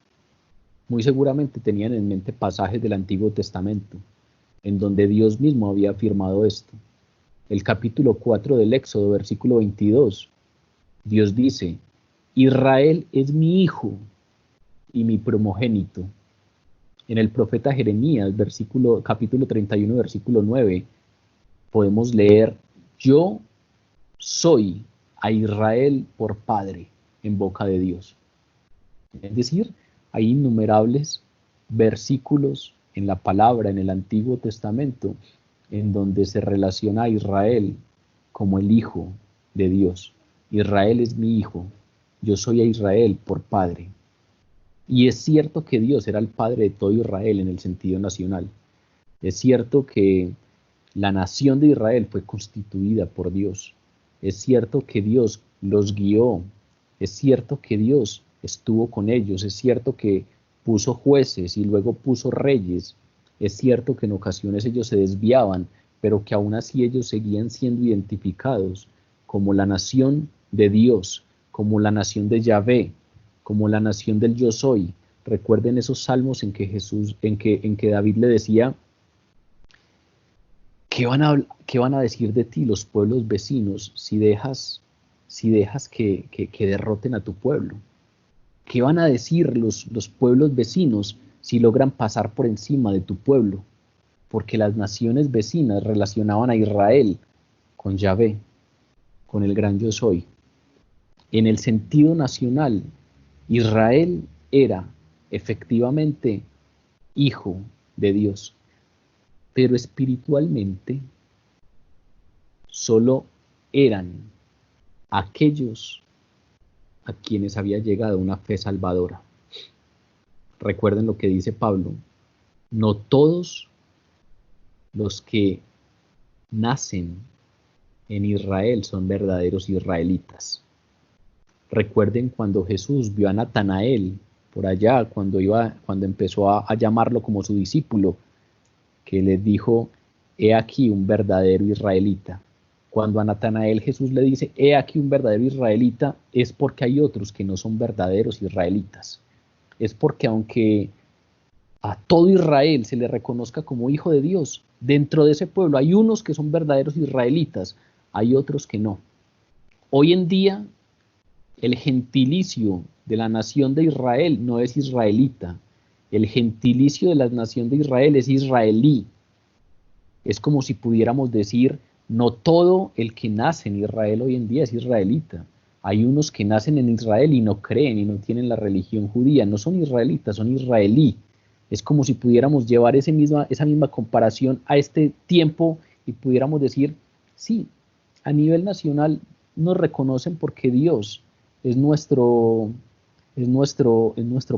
Muy seguramente tenían en mente pasajes del Antiguo Testamento, en donde Dios mismo había afirmado esto. El capítulo 4 del Éxodo, versículo 22, Dios dice: Israel es mi hijo y mi primogénito. En el profeta Jeremías, capítulo 31, versículo 9, podemos leer: yo soy a Israel por padre en boca de Dios. Es decir, hay innumerables versículos en la palabra, en el Antiguo Testamento, en donde se relaciona a Israel como el hijo de Dios. Israel es mi hijo, yo soy a Israel por padre. Y es cierto que Dios era el padre de todo Israel en el sentido nacional. Es cierto que la nación de Israel fue constituida por Dios. Es cierto que Dios los guió. Es cierto que Dios estuvo con ellos. Es cierto que puso jueces y luego puso reyes. Es cierto que en ocasiones ellos se desviaban, pero que aún así ellos seguían siendo identificados como la nación de Dios, como la nación de Yahvé, como la nación del yo soy. Recuerden esos salmos en que David le decía: ¿qué van a decir de ti los pueblos vecinos si dejas que derroten a tu pueblo? ¿Qué van a decir los pueblos vecinos si logran pasar por encima de tu pueblo, porque las naciones vecinas relacionaban a Israel con Yahvé, con el gran yo soy. En el sentido nacional, Israel era efectivamente hijo de Dios, pero espiritualmente solo eran aquellos a quienes había llegado una fe salvadora. Recuerden lo que dice Pablo, no todos los que nacen en Israel son verdaderos israelitas. Recuerden cuando Jesús vio a Natanael por allá, cuando empezó a llamarlo como su discípulo, que les dijo, he aquí un verdadero israelita. Cuando a Natanael Jesús le dice, he aquí un verdadero israelita, es porque hay otros que no son verdaderos israelitas. Es porque aunque a todo Israel se le reconozca como hijo de Dios, dentro de ese pueblo hay unos que son verdaderos israelitas, hay otros que no. Hoy en día, el gentilicio de la nación de Israel no es israelita. El gentilicio de la nación de Israel es israelí. Es como si pudiéramos decir, no todo el que nace en Israel hoy en día es israelita. Hay unos que nacen en Israel y no creen y no tienen la religión judía. No son israelitas, son israelí. Es como si pudiéramos llevar esa misma comparación a este tiempo y pudiéramos decir, sí, a nivel nacional nos reconocen porque Dios es nuestro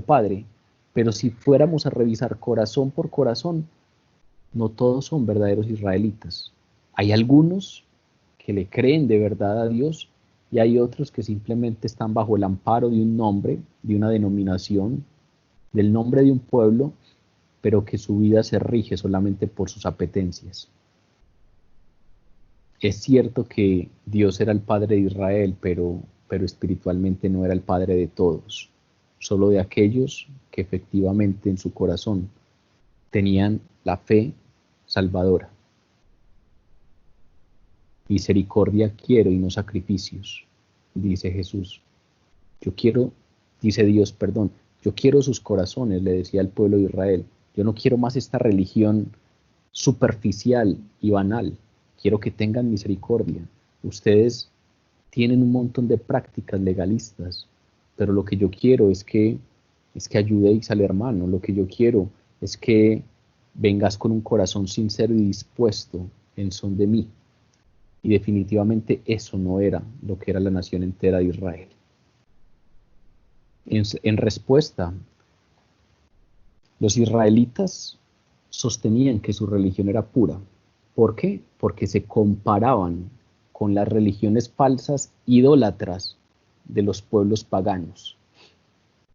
Padre. Pero si fuéramos a revisar corazón por corazón, no todos son verdaderos israelitas. Hay algunos que le creen de verdad a Dios y hay otros que simplemente están bajo el amparo de un nombre, de una denominación, del nombre de un pueblo, pero que su vida se rige solamente por sus apetencias. Es cierto que Dios era el Padre de Israel, pero espiritualmente no era el Padre de todos, solo de aquellos que efectivamente en su corazón tenían la fe salvadora. Misericordia quiero y no sacrificios, dice Jesús. Dice Dios, perdón, yo quiero sus corazones, le decía al pueblo de Israel. Yo no quiero más esta religión superficial y banal. Quiero que tengan misericordia. Ustedes tienen un montón de prácticas legalistas, pero lo que yo quiero es que ayudéis al hermano. Lo que yo quiero es que vengas con un corazón sincero y dispuesto en son de mí. Y definitivamente eso no era lo que era la nación entera de Israel. En respuesta, los israelitas sostenían que su religión era pura. ¿Por qué? Porque se comparaban con las religiones falsas idólatras de los pueblos paganos.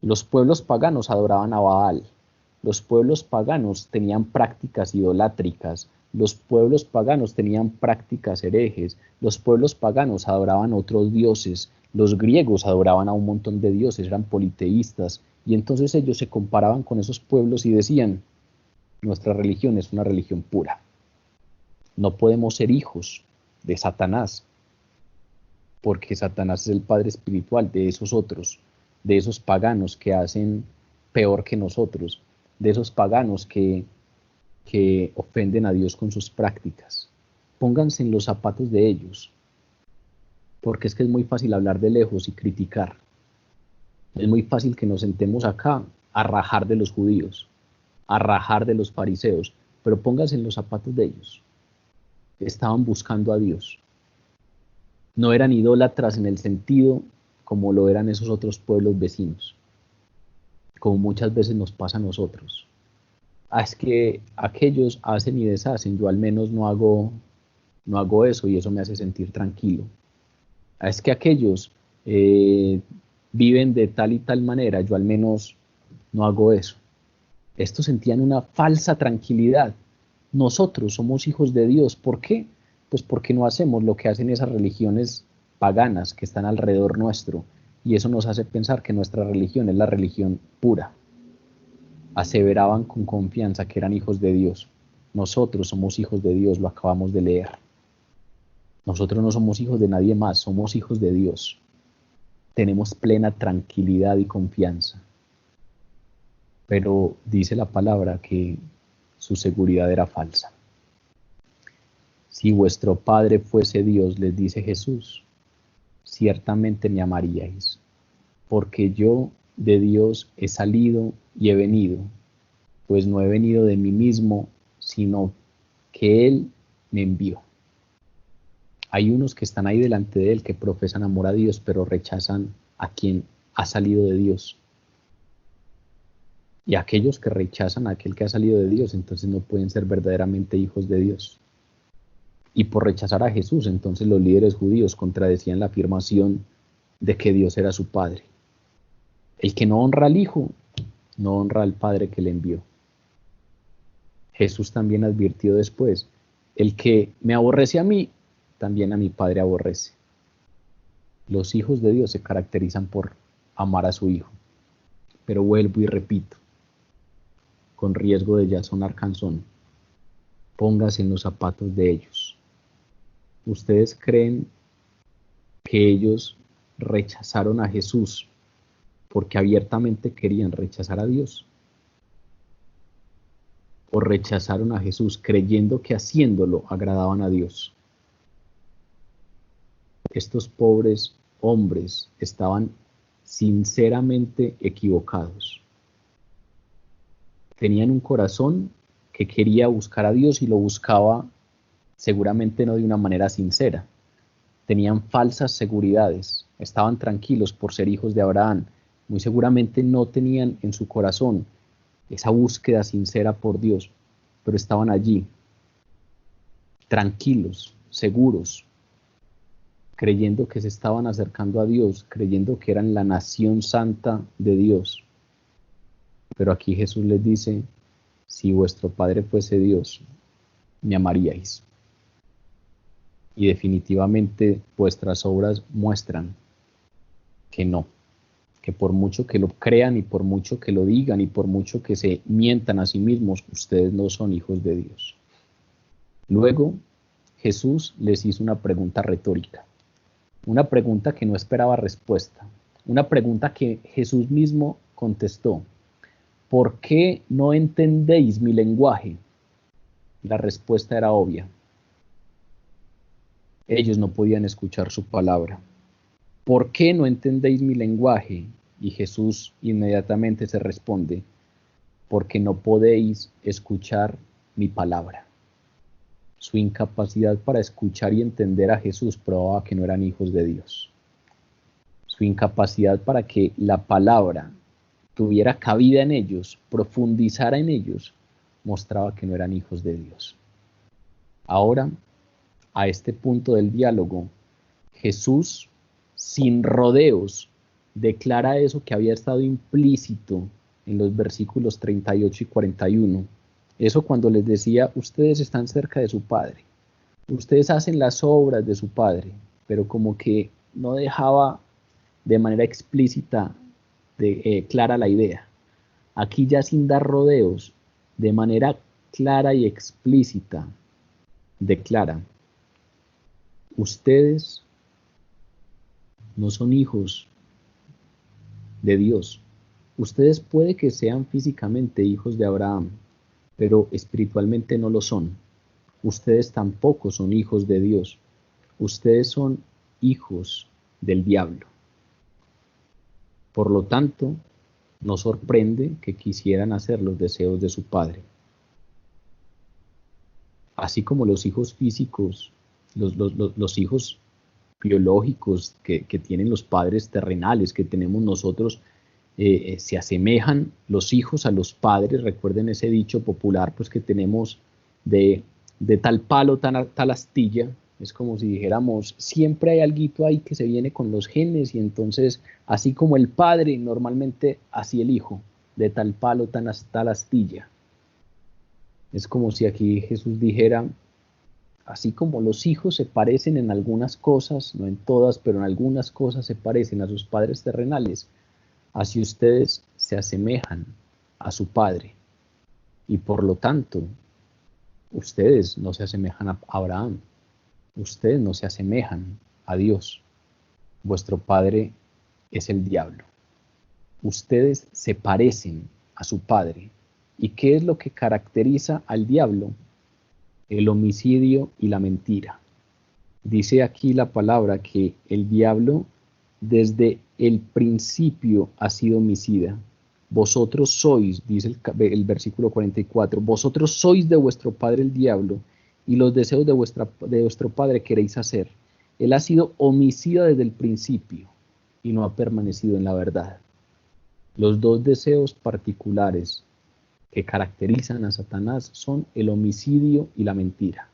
Los pueblos paganos adoraban a Baal. Los pueblos paganos tenían prácticas idolátricas. Los pueblos paganos tenían prácticas herejes. Los pueblos paganos adoraban a otros dioses. Los griegos adoraban a un montón de dioses, eran politeístas. Y entonces ellos se comparaban con esos pueblos y decían, nuestra religión es una religión pura. No podemos ser hijos de Satanás, porque Satanás es el padre espiritual de esos otros, de esos paganos que hacen peor que nosotros, de esos paganos que ofenden a Dios con sus prácticas. Pónganse en los zapatos de ellos, porque es que es muy fácil hablar de lejos y criticar. Es muy fácil que nos sentemos acá a rajar de los judíos, a rajar de los fariseos, pero pónganse en los zapatos de ellos. Estaban buscando a Dios. No eran idólatras en el sentido como lo eran esos otros pueblos vecinos, como muchas veces nos pasa a nosotros. Es que aquellos hacen y deshacen, yo al menos no hago eso y eso me hace sentir tranquilo. Es que aquellos viven de tal y tal manera, yo al menos no hago eso. Estos sentían una falsa tranquilidad. Nosotros somos hijos de Dios. ¿Por qué? Pues porque no hacemos lo que hacen esas religiones paganas que están alrededor nuestro. Y eso nos hace pensar que nuestra religión es la religión pura. Aseveraban con confianza que eran hijos de Dios. Nosotros somos hijos de Dios, lo acabamos de leer. Nosotros no somos hijos de nadie más, somos hijos de Dios. Tenemos plena tranquilidad y confianza. pero dice la palabra que su seguridad era falsa. Si vuestro Padre fuese Dios, les dice Jesús, ciertamente me amaríais, porque yo de Dios he salido y he venido, pues no he venido de mí mismo, sino que Él me envió. Hay unos que están ahí delante de Él que profesan amor a Dios, pero rechazan a quien ha salido de Dios. Y aquellos que rechazan a aquel que ha salido de Dios, entonces no pueden ser verdaderamente hijos de Dios. Y por rechazar a Jesús, entonces los líderes judíos contradecían la afirmación de que Dios era su Padre. El que no honra al Hijo, no honra al Padre que le envió. Jesús también advirtió después, el que me aborrece a mí, también a mi Padre aborrece. Los hijos de Dios se caracterizan por amar a su Hijo. Pero vuelvo y repito, con riesgo de ya sonar cansón, póngase en los zapatos de ellos. ¿Ustedes creen que ellos rechazaron a Jesús porque abiertamente querían rechazar a Dios? ¿O rechazaron a Jesús creyendo que haciéndolo agradaban a Dios? Estos pobres hombres estaban sinceramente equivocados. Tenían un corazón que quería buscar a Dios y lo buscaba seguramente no de una manera sincera. Tenían falsas seguridades, estaban tranquilos por ser hijos de Abraham. Muy seguramente no tenían en su corazón esa búsqueda sincera por Dios, pero estaban allí, tranquilos, seguros, creyendo que se estaban acercando a Dios, creyendo que eran la nación santa de Dios. Pero aquí Jesús les dice, si vuestro Padre fuese Dios, me amaríais. Y definitivamente vuestras obras muestran que no, que por mucho que lo crean y por mucho que lo digan y por mucho que se mientan a sí mismos, ustedes no son hijos de Dios. Luego, Jesús les hizo una pregunta retórica, una pregunta que no esperaba respuesta, una pregunta que Jesús mismo contestó. ¿Por qué no entendéis mi lenguaje? La respuesta era obvia. Ellos no podían escuchar su palabra. ¿Por qué no entendéis mi lenguaje? Y Jesús inmediatamente se responde, porque no podéis escuchar mi palabra. Su incapacidad para escuchar y entender a Jesús probaba que no eran hijos de Dios. Su incapacidad para que la palabra tuviera cabida en ellos, profundizara en ellos, mostraba que no eran hijos de Dios. Ahora, a este punto del diálogo, Jesús, sin rodeos, declara eso que había estado implícito en los versículos 38 y 41. Eso cuando les decía, ustedes están cerca de su Padre, ustedes hacen las obras de su Padre, pero como que no dejaba de manera explícita clara la idea. Aquí ya sin dar rodeos, de manera clara y explícita, declara, ustedes no son hijos de Dios. Ustedes puede que sean físicamente hijos de Abraham, pero espiritualmente no lo son. Ustedes tampoco son hijos de Dios. Ustedes son hijos del diablo. Por lo tanto, no sorprende que quisieran hacer los deseos de su padre. Así como los hijos físicos, los hijos biológicos que tienen los padres terrenales, que tenemos nosotros, se asemejan los hijos a los padres. Recuerden ese dicho popular pues que tenemos de tal palo, tal astilla. Es como si dijéramos, siempre hay alguito ahí que se viene con los genes y entonces, así como el padre, normalmente así el hijo, de tal palo, tal astilla. Es como si aquí Jesús dijera, así como los hijos se parecen en algunas cosas, no en todas, pero en algunas cosas se parecen a sus padres terrenales, así ustedes se asemejan a su Padre. Y por lo tanto, ustedes no se asemejan a Abraham. Ustedes no se asemejan a Dios. Vuestro padre es el diablo. Ustedes se parecen a su padre. ¿Y qué es lo que caracteriza al diablo? El homicidio y la mentira. Dice aquí la palabra que el diablo desde el principio ha sido homicida. Vosotros sois, dice el versículo 44, vosotros sois de vuestro padre el diablo, y los deseos de vuestro padre queréis hacer. Él ha sido homicida desde el principio y no ha permanecido en la verdad. Los dos deseos particulares que caracterizan a Satanás son el homicidio y la mentira.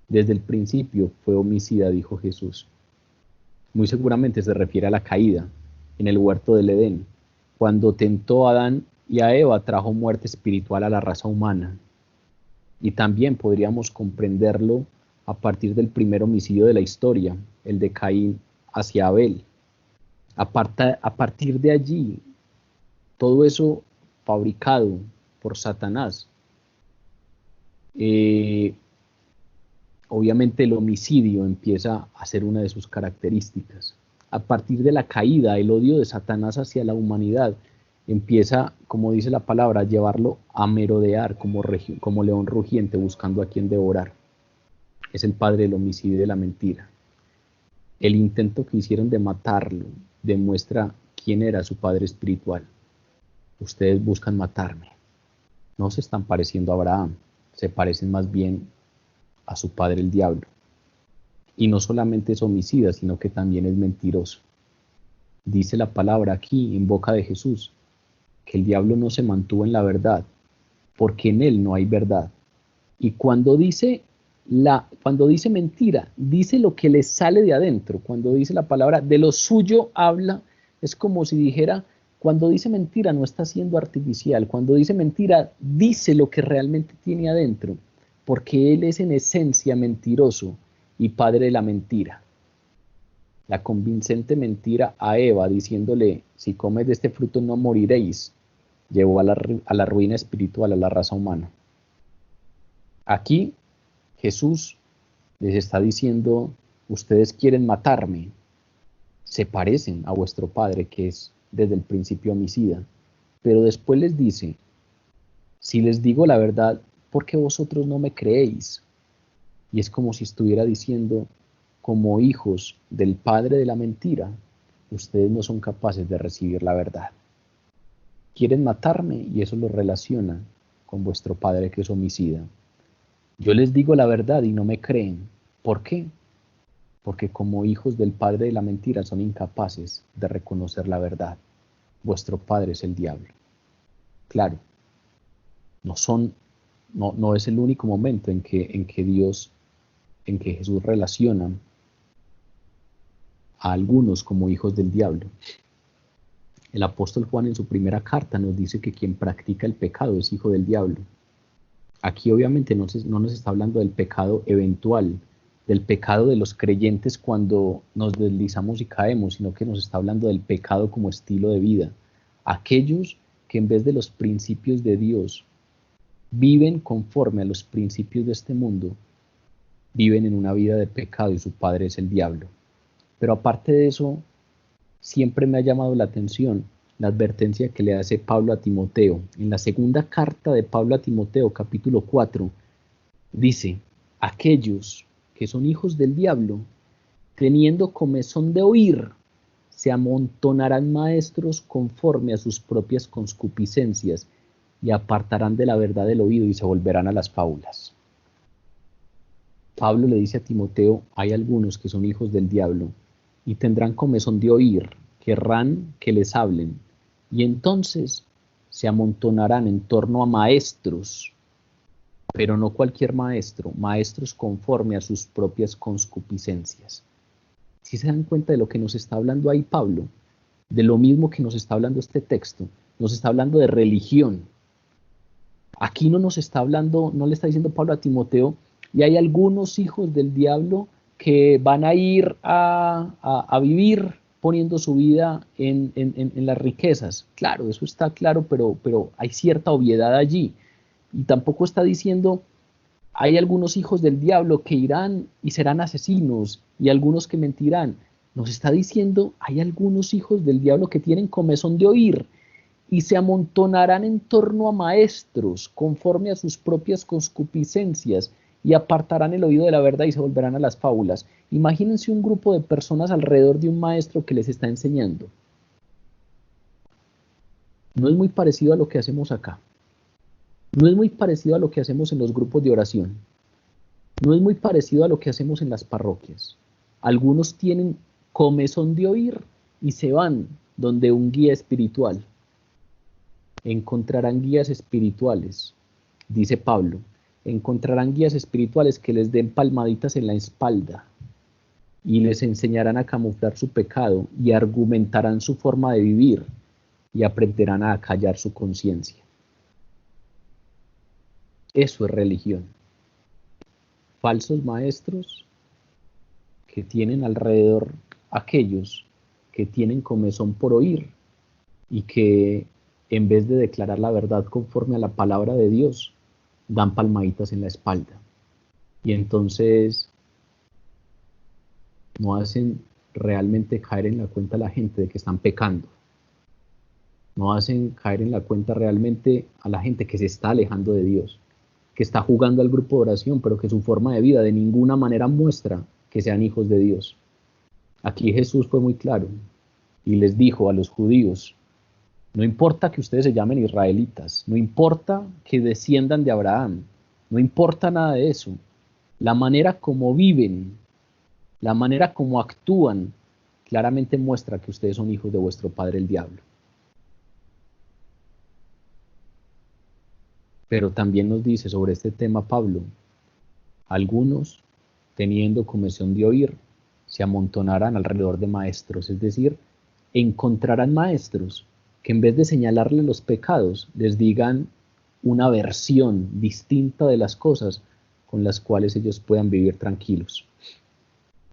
Desde el principio fue homicida, dijo Jesús. Muy seguramente se refiere a la caída en el huerto del Edén. Cuando tentó a Adán y a Eva, trajo muerte espiritual a la raza humana. Y también podríamos comprenderlo a partir del primer homicidio de la historia, el de Caín hacia Abel. A partir de allí, todo eso fabricado por Satanás, obviamente el homicidio empieza a ser una de sus características. A partir de la caída, el odio de Satanás hacia la humanidad empieza, como dice la palabra, a llevarlo a merodear como león rugiente buscando a quien devorar. Es el padre del homicidio y de la mentira. El intento que hicieron de matarlo demuestra quién era su padre espiritual. Ustedes buscan matarme. No se están pareciendo a Abraham, se parecen más bien a su padre el diablo. Y no solamente es homicida, sino que también es mentiroso. Dice la palabra aquí en boca de Jesús, que el diablo no se mantuvo en la verdad, porque en él no hay verdad. Y cuando dice mentira, dice lo que le sale de adentro. Cuando dice la palabra de lo suyo habla, es como si dijera, cuando dice mentira no está siendo artificial. Cuando dice mentira, dice lo que realmente tiene adentro, porque él es en esencia mentiroso y padre de la mentira. La convincente mentira a Eva diciéndole, si comes de este fruto no moriréis, llevó a la ruina espiritual a la raza humana. Aquí Jesús les está diciendo, ustedes quieren matarme, se parecen a vuestro padre que es desde el principio homicida, pero después les dice, si les digo la verdad, ¿por qué vosotros no me creéis? Y es como si estuviera diciendo, como hijos del padre de la mentira, ustedes no son capaces de recibir la verdad. Quieren matarme y eso lo relaciona con vuestro padre que es homicida. Yo les digo la verdad y no me creen. ¿Por qué? Porque como hijos del padre de la mentira son incapaces de reconocer la verdad. Vuestro padre es el diablo. Claro, no es el único momento en que Jesús relaciona a algunos como hijos del diablo. El apóstol Juan en su primera carta nos dice que quien practica el pecado es hijo del diablo. Aquí obviamente no nos está hablando del pecado eventual, del pecado de los creyentes cuando nos deslizamos y caemos, sino que nos está hablando del pecado como estilo de vida. Aquellos que en vez de los principios de Dios viven conforme a los principios de este mundo, viven en una vida de pecado y su padre es el diablo. Pero aparte de eso, siempre me ha llamado la atención la advertencia que le hace Pablo a Timoteo. En la segunda carta de Pablo a Timoteo, capítulo 4, dice, aquellos que son hijos del diablo, teniendo comezón de oír, se amontonarán maestros conforme a sus propias concupiscencias y apartarán de la verdad el oído y se volverán a las fábulas. Pablo le dice a Timoteo, hay algunos que son hijos del diablo y tendrán comezón de oír, querrán que les hablen, y entonces se amontonarán en torno a maestros, pero no cualquier maestro, maestros conforme a sus propias concupiscencias. ¿Sí se dan cuenta de lo que nos está hablando ahí Pablo? De lo mismo que nos está hablando este texto, nos está hablando de religión. Aquí no nos está hablando, no le está diciendo Pablo a Timoteo, y hay algunos hijos del diablo que van a ir a vivir poniendo su vida en las riquezas. Claro, eso está claro, pero hay cierta obviedad allí. Y tampoco está diciendo, hay algunos hijos del diablo que irán y serán asesinos, y algunos que mentirán. Nos está diciendo, hay algunos hijos del diablo que tienen comezón de oír, y se amontonarán en torno a maestros conforme a sus propias concupiscencias y apartarán el oído de la verdad y se volverán a las fábulas. Imagínense un grupo de personas alrededor de un maestro que les está enseñando. No es muy parecido a lo que hacemos acá. No es muy parecido a lo que hacemos en los grupos de oración. No es muy parecido a lo que hacemos en las parroquias. Algunos tienen comezón de oír y se van donde un guía espiritual. Encontrarán guías espirituales, dice Pablo. Encontrarán guías espirituales que les den palmaditas en la espalda y les enseñarán a camuflar su pecado y argumentarán su forma de vivir y aprenderán a acallar su conciencia. Eso es religión. Falsos maestros que tienen alrededor aquellos que tienen comezón por oír y que en vez de declarar la verdad conforme a la palabra de Dios, dan palmaditas en la espalda. Y entonces no hacen realmente caer en la cuenta a la gente de que están pecando. No hacen caer en la cuenta realmente a la gente que se está alejando de Dios, que está jugando al grupo de oración, pero que su forma de vida de ninguna manera muestra que sean hijos de Dios. Aquí Jesús fue muy claro y les dijo a los judíos: no importa que ustedes se llamen israelitas, no importa que desciendan de Abraham, no importa nada de eso. La manera como viven, la manera como actúan, claramente muestra que ustedes son hijos de vuestro padre el diablo. Pero también nos dice sobre este tema Pablo: algunos, teniendo comezón de oír, se amontonarán alrededor de maestros, es decir, encontrarán maestros que en vez de señalarles los pecados, les digan una versión distinta de las cosas con las cuales ellos puedan vivir tranquilos.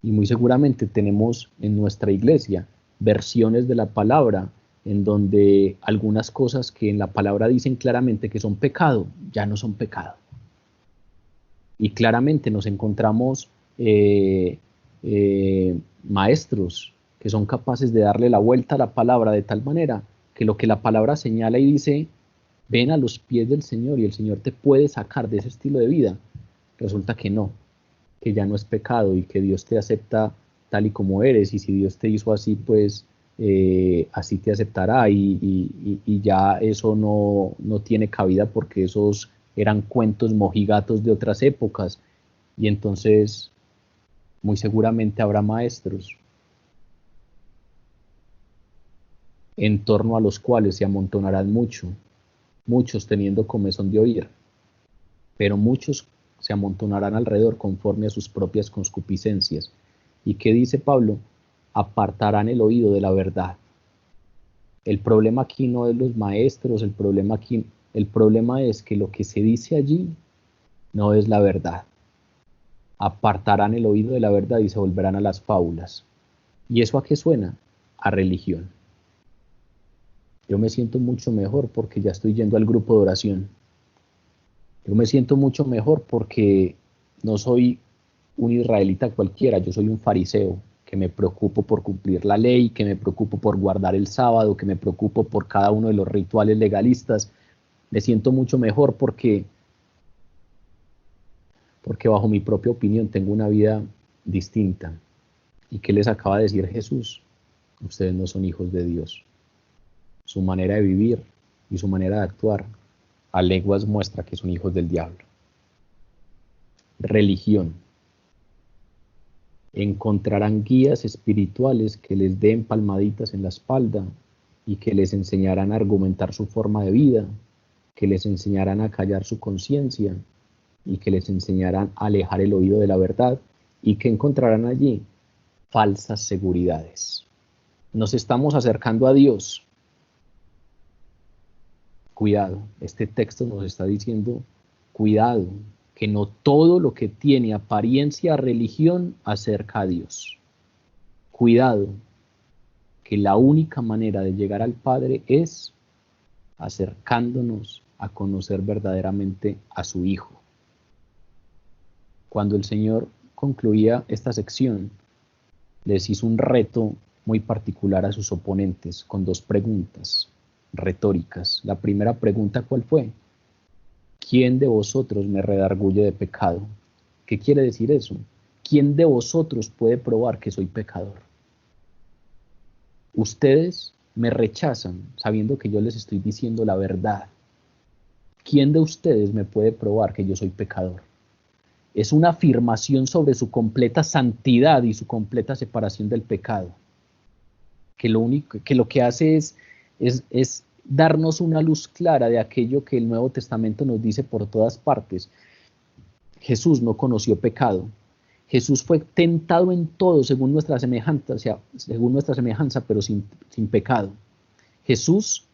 Y muy seguramente tenemos en nuestra iglesia versiones de la palabra en donde algunas cosas que en la palabra dicen claramente que son pecado, ya no son pecado. Y claramente nos encontramos maestros que son capaces de darle la vuelta a la palabra de tal manera que lo que la palabra señala y dice, ven a los pies del Señor y el Señor te puede sacar de ese estilo de vida, resulta que no, que ya no es pecado y que Dios te acepta tal y como eres, y si Dios te hizo así, pues así te aceptará, y ya eso no tiene cabida porque esos eran cuentos mojigatos de otras épocas, y entonces muy seguramente habrá maestros en torno a los cuales se amontonarán muchos teniendo comezón de oír, pero muchos se amontonarán alrededor conforme a sus propias concupiscencias. ¿Y qué dice Pablo? Apartarán el oído de la verdad. El problema aquí no es los maestros, el problema es que lo que se dice allí no es la verdad. Apartarán el oído de la verdad y se volverán a las fábulas. ¿Y eso a qué suena? A religión. Yo me siento mucho mejor porque ya estoy yendo al grupo de oración. Yo me siento mucho mejor porque no soy un israelita cualquiera, yo soy un fariseo, que me preocupo por cumplir la ley, que me preocupo por guardar el sábado, que me preocupo por cada uno de los rituales legalistas. Me siento mucho mejor porque bajo mi propia opinión tengo una vida distinta. ¿Y qué les acaba de decir Jesús? Ustedes no son hijos de Dios. Su manera de vivir y su manera de actuar a leguas muestra que son hijos del diablo. Religión. Encontrarán guías espirituales que les den palmaditas en la espalda y que les enseñarán a argumentar su forma de vida, que les enseñarán a callar su conciencia y que les enseñarán a alejar el oído de la verdad, y que encontrarán allí falsas seguridades. Nos estamos acercando a Dios. Cuidado, este texto nos está diciendo, cuidado, que no todo lo que tiene apariencia religión acerca a Dios. Cuidado, que la única manera de llegar al Padre es acercándonos a conocer verdaderamente a su Hijo. Cuando el Señor concluía esta sección, les hizo un reto muy particular a sus oponentes con dos preguntas. retóricas. La primera pregunta, ¿cuál fue? ¿Quién de vosotros me redarguye de pecado? ¿Qué quiere decir eso? ¿Quién de vosotros puede probar que soy pecador? Ustedes me rechazan sabiendo que yo les estoy diciendo la verdad. ¿Quién de ustedes me puede probar que yo soy pecador? Es una afirmación sobre su completa santidad y su completa separación del pecado. Lo que hace es darnos una luz clara de aquello que el Nuevo Testamento nos dice por todas partes. Jesús no conoció pecado. Jesús fue tentado en todo según nuestra semejanza, pero sin pecado. Jesús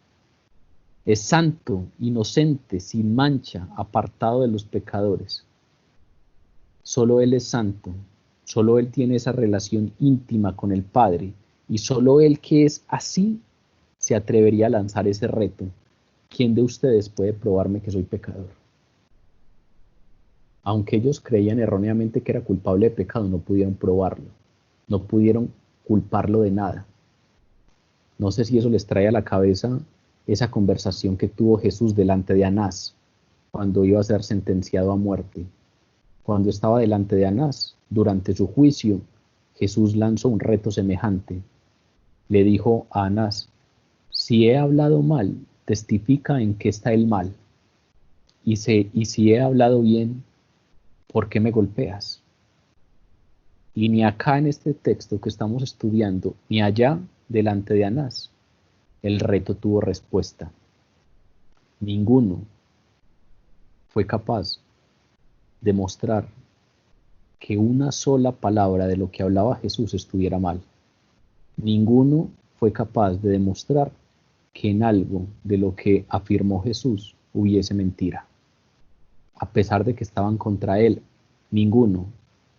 es santo, inocente, sin mancha, apartado de los pecadores. Solo Él es santo, solo Él tiene esa relación íntima con el Padre, y solo Él, que es así, se atrevería a lanzar ese reto. ¿Quién de ustedes puede probarme que soy pecador? Aunque ellos creían erróneamente que era culpable de pecado, no pudieron probarlo, no pudieron culparlo de nada. No sé si eso les trae a la cabeza esa conversación que tuvo Jesús delante de Anás, cuando iba a ser sentenciado a muerte. Cuando estaba delante de Anás, durante su juicio, Jesús lanzó un reto semejante. Le dijo a Anás: si he hablado mal, testifica en qué está el mal. Y si he hablado bien, ¿por qué me golpeas? Y ni acá en este texto que estamos estudiando, ni allá delante de Anás, el reto tuvo respuesta. Ninguno fue capaz de mostrar que una sola palabra de lo que hablaba Jesús estuviera mal. Ninguno fue capaz de demostrar que en algo de lo que afirmó Jesús hubiese mentira. A pesar de que estaban contra él, ninguno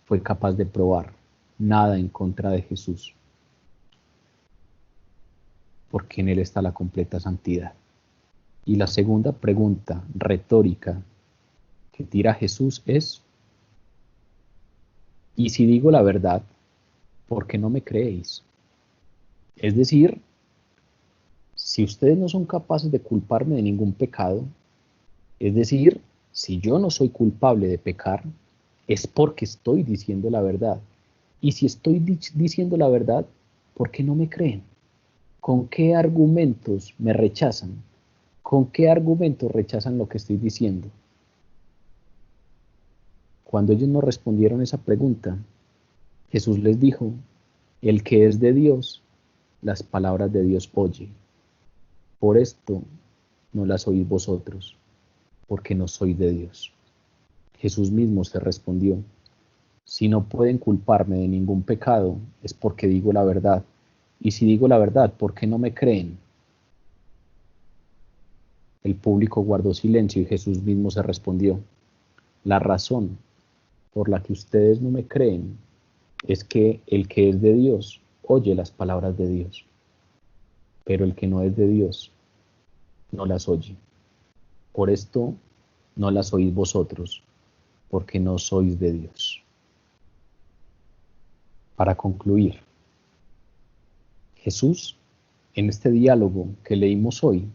fue capaz de probar nada en contra de Jesús, porque en él está la completa santidad. Y la segunda pregunta retórica que tira Jesús es: ¿y si digo la verdad, por qué no me creéis? Es decir, si ustedes no son capaces de culparme de ningún pecado, es decir, si yo no soy culpable de pecar, es porque estoy diciendo la verdad. Y si estoy diciendo la verdad, ¿por qué no me creen? ¿Con qué argumentos me rechazan? ¿Con qué argumentos rechazan lo que estoy diciendo? Cuando ellos no respondieron esa pregunta, Jesús les dijo: el que es de Dios, las palabras de Dios oye. Por esto no las oís vosotros, porque no sois de Dios. Jesús mismo se respondió: si no pueden culparme de ningún pecado, es porque digo la verdad. Y si digo la verdad, ¿por qué no me creen? El público guardó silencio y Jesús mismo se respondió: la razón por la que ustedes no me creen es que el que es de Dios oye las palabras de Dios, pero el que no es de Dios no las oye. Por esto no las oís vosotros, porque no sois de Dios. Para concluir, Jesús, en este diálogo que leímos hoy,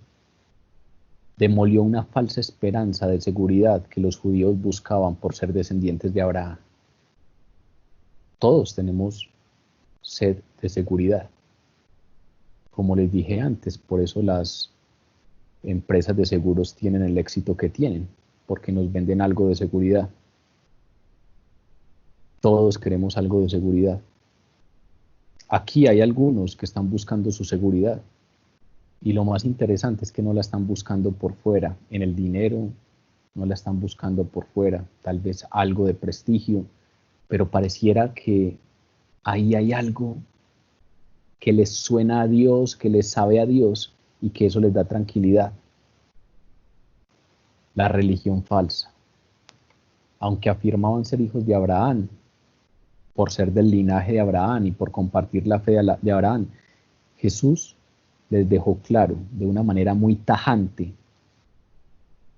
demolió una falsa esperanza de seguridad que los judíos buscaban por ser descendientes de Abraham. Todos tenemos sed de seguridad. Como les dije antes, por eso las empresas de seguros tienen el éxito que tienen, porque nos venden algo de seguridad. Todos queremos algo de seguridad. Aquí hay algunos que están buscando su seguridad. Y lo más interesante es que no la están buscando por fuera, en el dinero, no la están buscando por fuera, tal vez algo de prestigio, pero pareciera que ahí hay algo que les suena a Dios, que les sabe a Dios y que eso les da tranquilidad. La religión falsa. Aunque afirmaban ser hijos de Abraham, por ser del linaje de Abraham y por compartir la fe de Abraham, Jesús les dejó claro de una manera muy tajante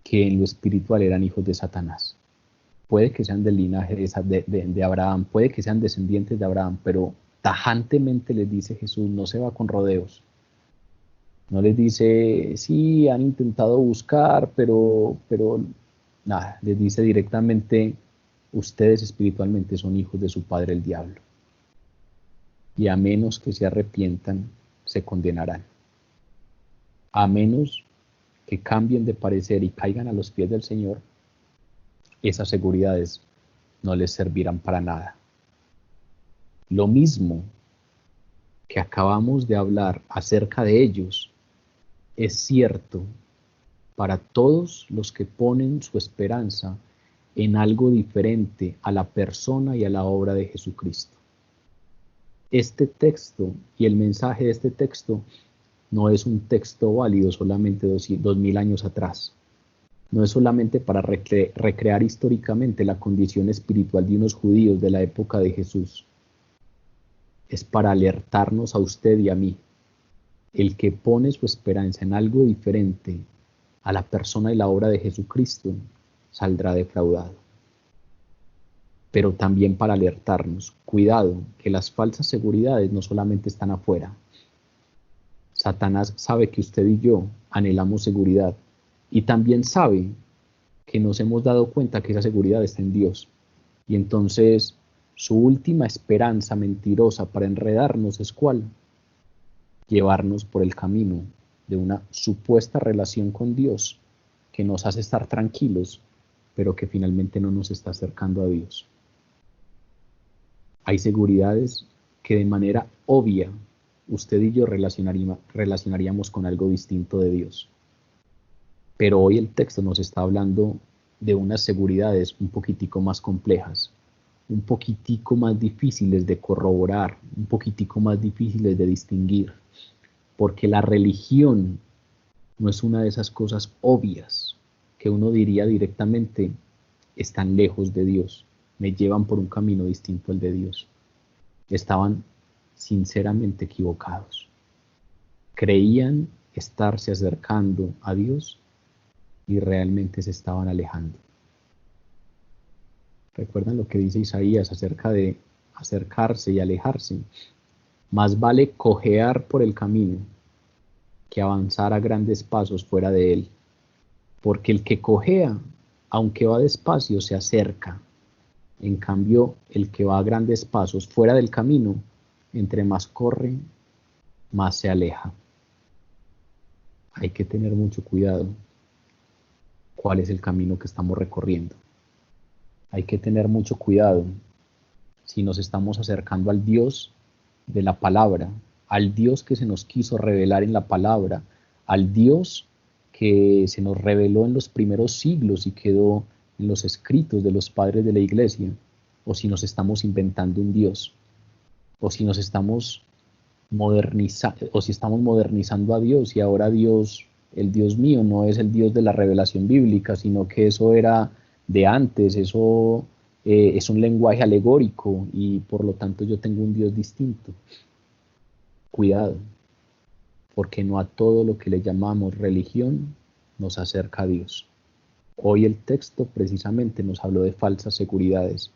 que en lo espiritual eran hijos de Satanás. Puede que sean del linaje de Abraham, puede que sean descendientes de Abraham, pero tajantemente les dice Jesús: no se va con rodeos. No les dice, sí, han intentado buscar, pero nada, les dice directamente, ustedes espiritualmente son hijos de su padre el diablo, y a menos que se arrepientan, se condenarán. A menos que cambien de parecer y caigan a los pies del Señor, esas seguridades no les servirán para nada. Lo mismo que acabamos de hablar acerca de ellos es cierto para todos los que ponen su esperanza en algo diferente a la persona y a la obra de Jesucristo. Este texto y el mensaje de este texto no es un texto válido solamente 2000 años atrás. No es solamente para recrear históricamente la condición espiritual de unos judíos de la época de Jesús. Es para alertarnos a usted y a mí. El que pone su esperanza en algo diferente a la persona y la obra de Jesucristo saldrá defraudado. Pero también para alertarnos, cuidado, que las falsas seguridades no solamente están afuera. Satanás sabe que usted y yo anhelamos seguridad y también sabe que nos hemos dado cuenta que esa seguridad está en Dios. Y entonces su última esperanza mentirosa para enredarnos es ¿cuál? Llevarnos por el camino de una supuesta relación con Dios que nos hace estar tranquilos, pero que finalmente no nos está acercando a Dios. Hay seguridades que de manera obvia usted y yo relacionaríamos con algo distinto de Dios. Pero hoy el texto nos está hablando de unas seguridades un poquitico más complejas, un poquitico más difíciles de corroborar, un poquitico más difíciles de distinguir, porque la religión no es una de esas cosas obvias que uno diría directamente, están lejos de Dios, me llevan por un camino distinto al de Dios. Estaban sinceramente equivocados. Creían estarse acercando a Dios y realmente se estaban alejando. ¿Recuerdan lo que dice Isaías acerca de acercarse y alejarse? Más vale cojear por el camino que avanzar a grandes pasos fuera de él, porque el que cojea, aunque va despacio, se acerca. En cambio, el que va a grandes pasos fuera del camino, entre más corre, más se aleja. Hay que tener mucho cuidado. ¿Cuál es el camino que estamos recorriendo? Hay que tener mucho cuidado si nos estamos acercando al Dios de la palabra, al Dios que se nos quiso revelar en la palabra, al Dios que se nos reveló en los primeros siglos y quedó en los escritos de los padres de la iglesia, o si nos estamos inventando un Dios, o si nos estamos modernizando a Dios y ahora Dios, el Dios mío, no es el Dios de la revelación bíblica, sino que eso era de antes, eso es un lenguaje alegórico y por lo tanto yo tengo un Dios distinto. Cuidado, porque no a todo lo que le llamamos religión nos acerca a Dios. Hoy el texto precisamente nos habló de falsas seguridades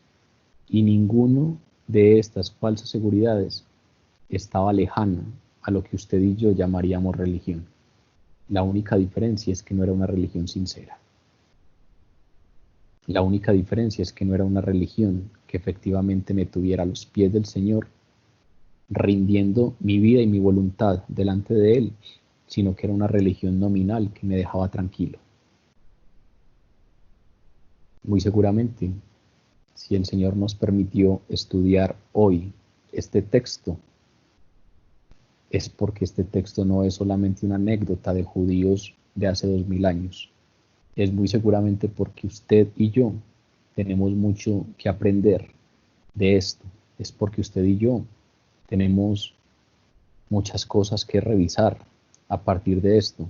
y ninguno de estas falsas seguridades estaba lejana a lo que usted y yo llamaríamos religión. La única diferencia es que no era una religión sincera. La única diferencia es que no era una religión que efectivamente me tuviera a los pies del Señor, rindiendo mi vida y mi voluntad delante de Él, sino que era una religión nominal que me dejaba tranquilo. Muy seguramente, si el Señor nos permitió estudiar hoy este texto, es porque este texto no es solamente una anécdota de judíos de hace 2000 años. Es muy seguramente porque usted y yo tenemos mucho que aprender de esto. Es porque usted y yo tenemos muchas cosas que revisar a partir de esto.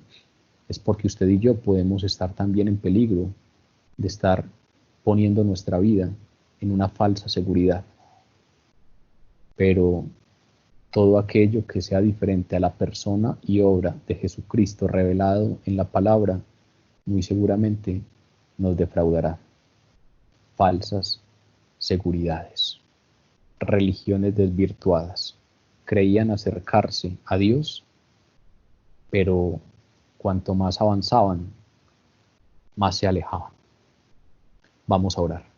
Es porque usted y yo podemos estar también en peligro de estar poniendo nuestra vida en una falsa seguridad. Pero todo aquello que sea diferente a la persona y obra de Jesucristo revelado en la palabra, muy seguramente nos defraudará. Falsas seguridades, religiones desvirtuadas, creían acercarse a Dios pero cuanto más avanzaban, más se alejaban. Vamos a orar.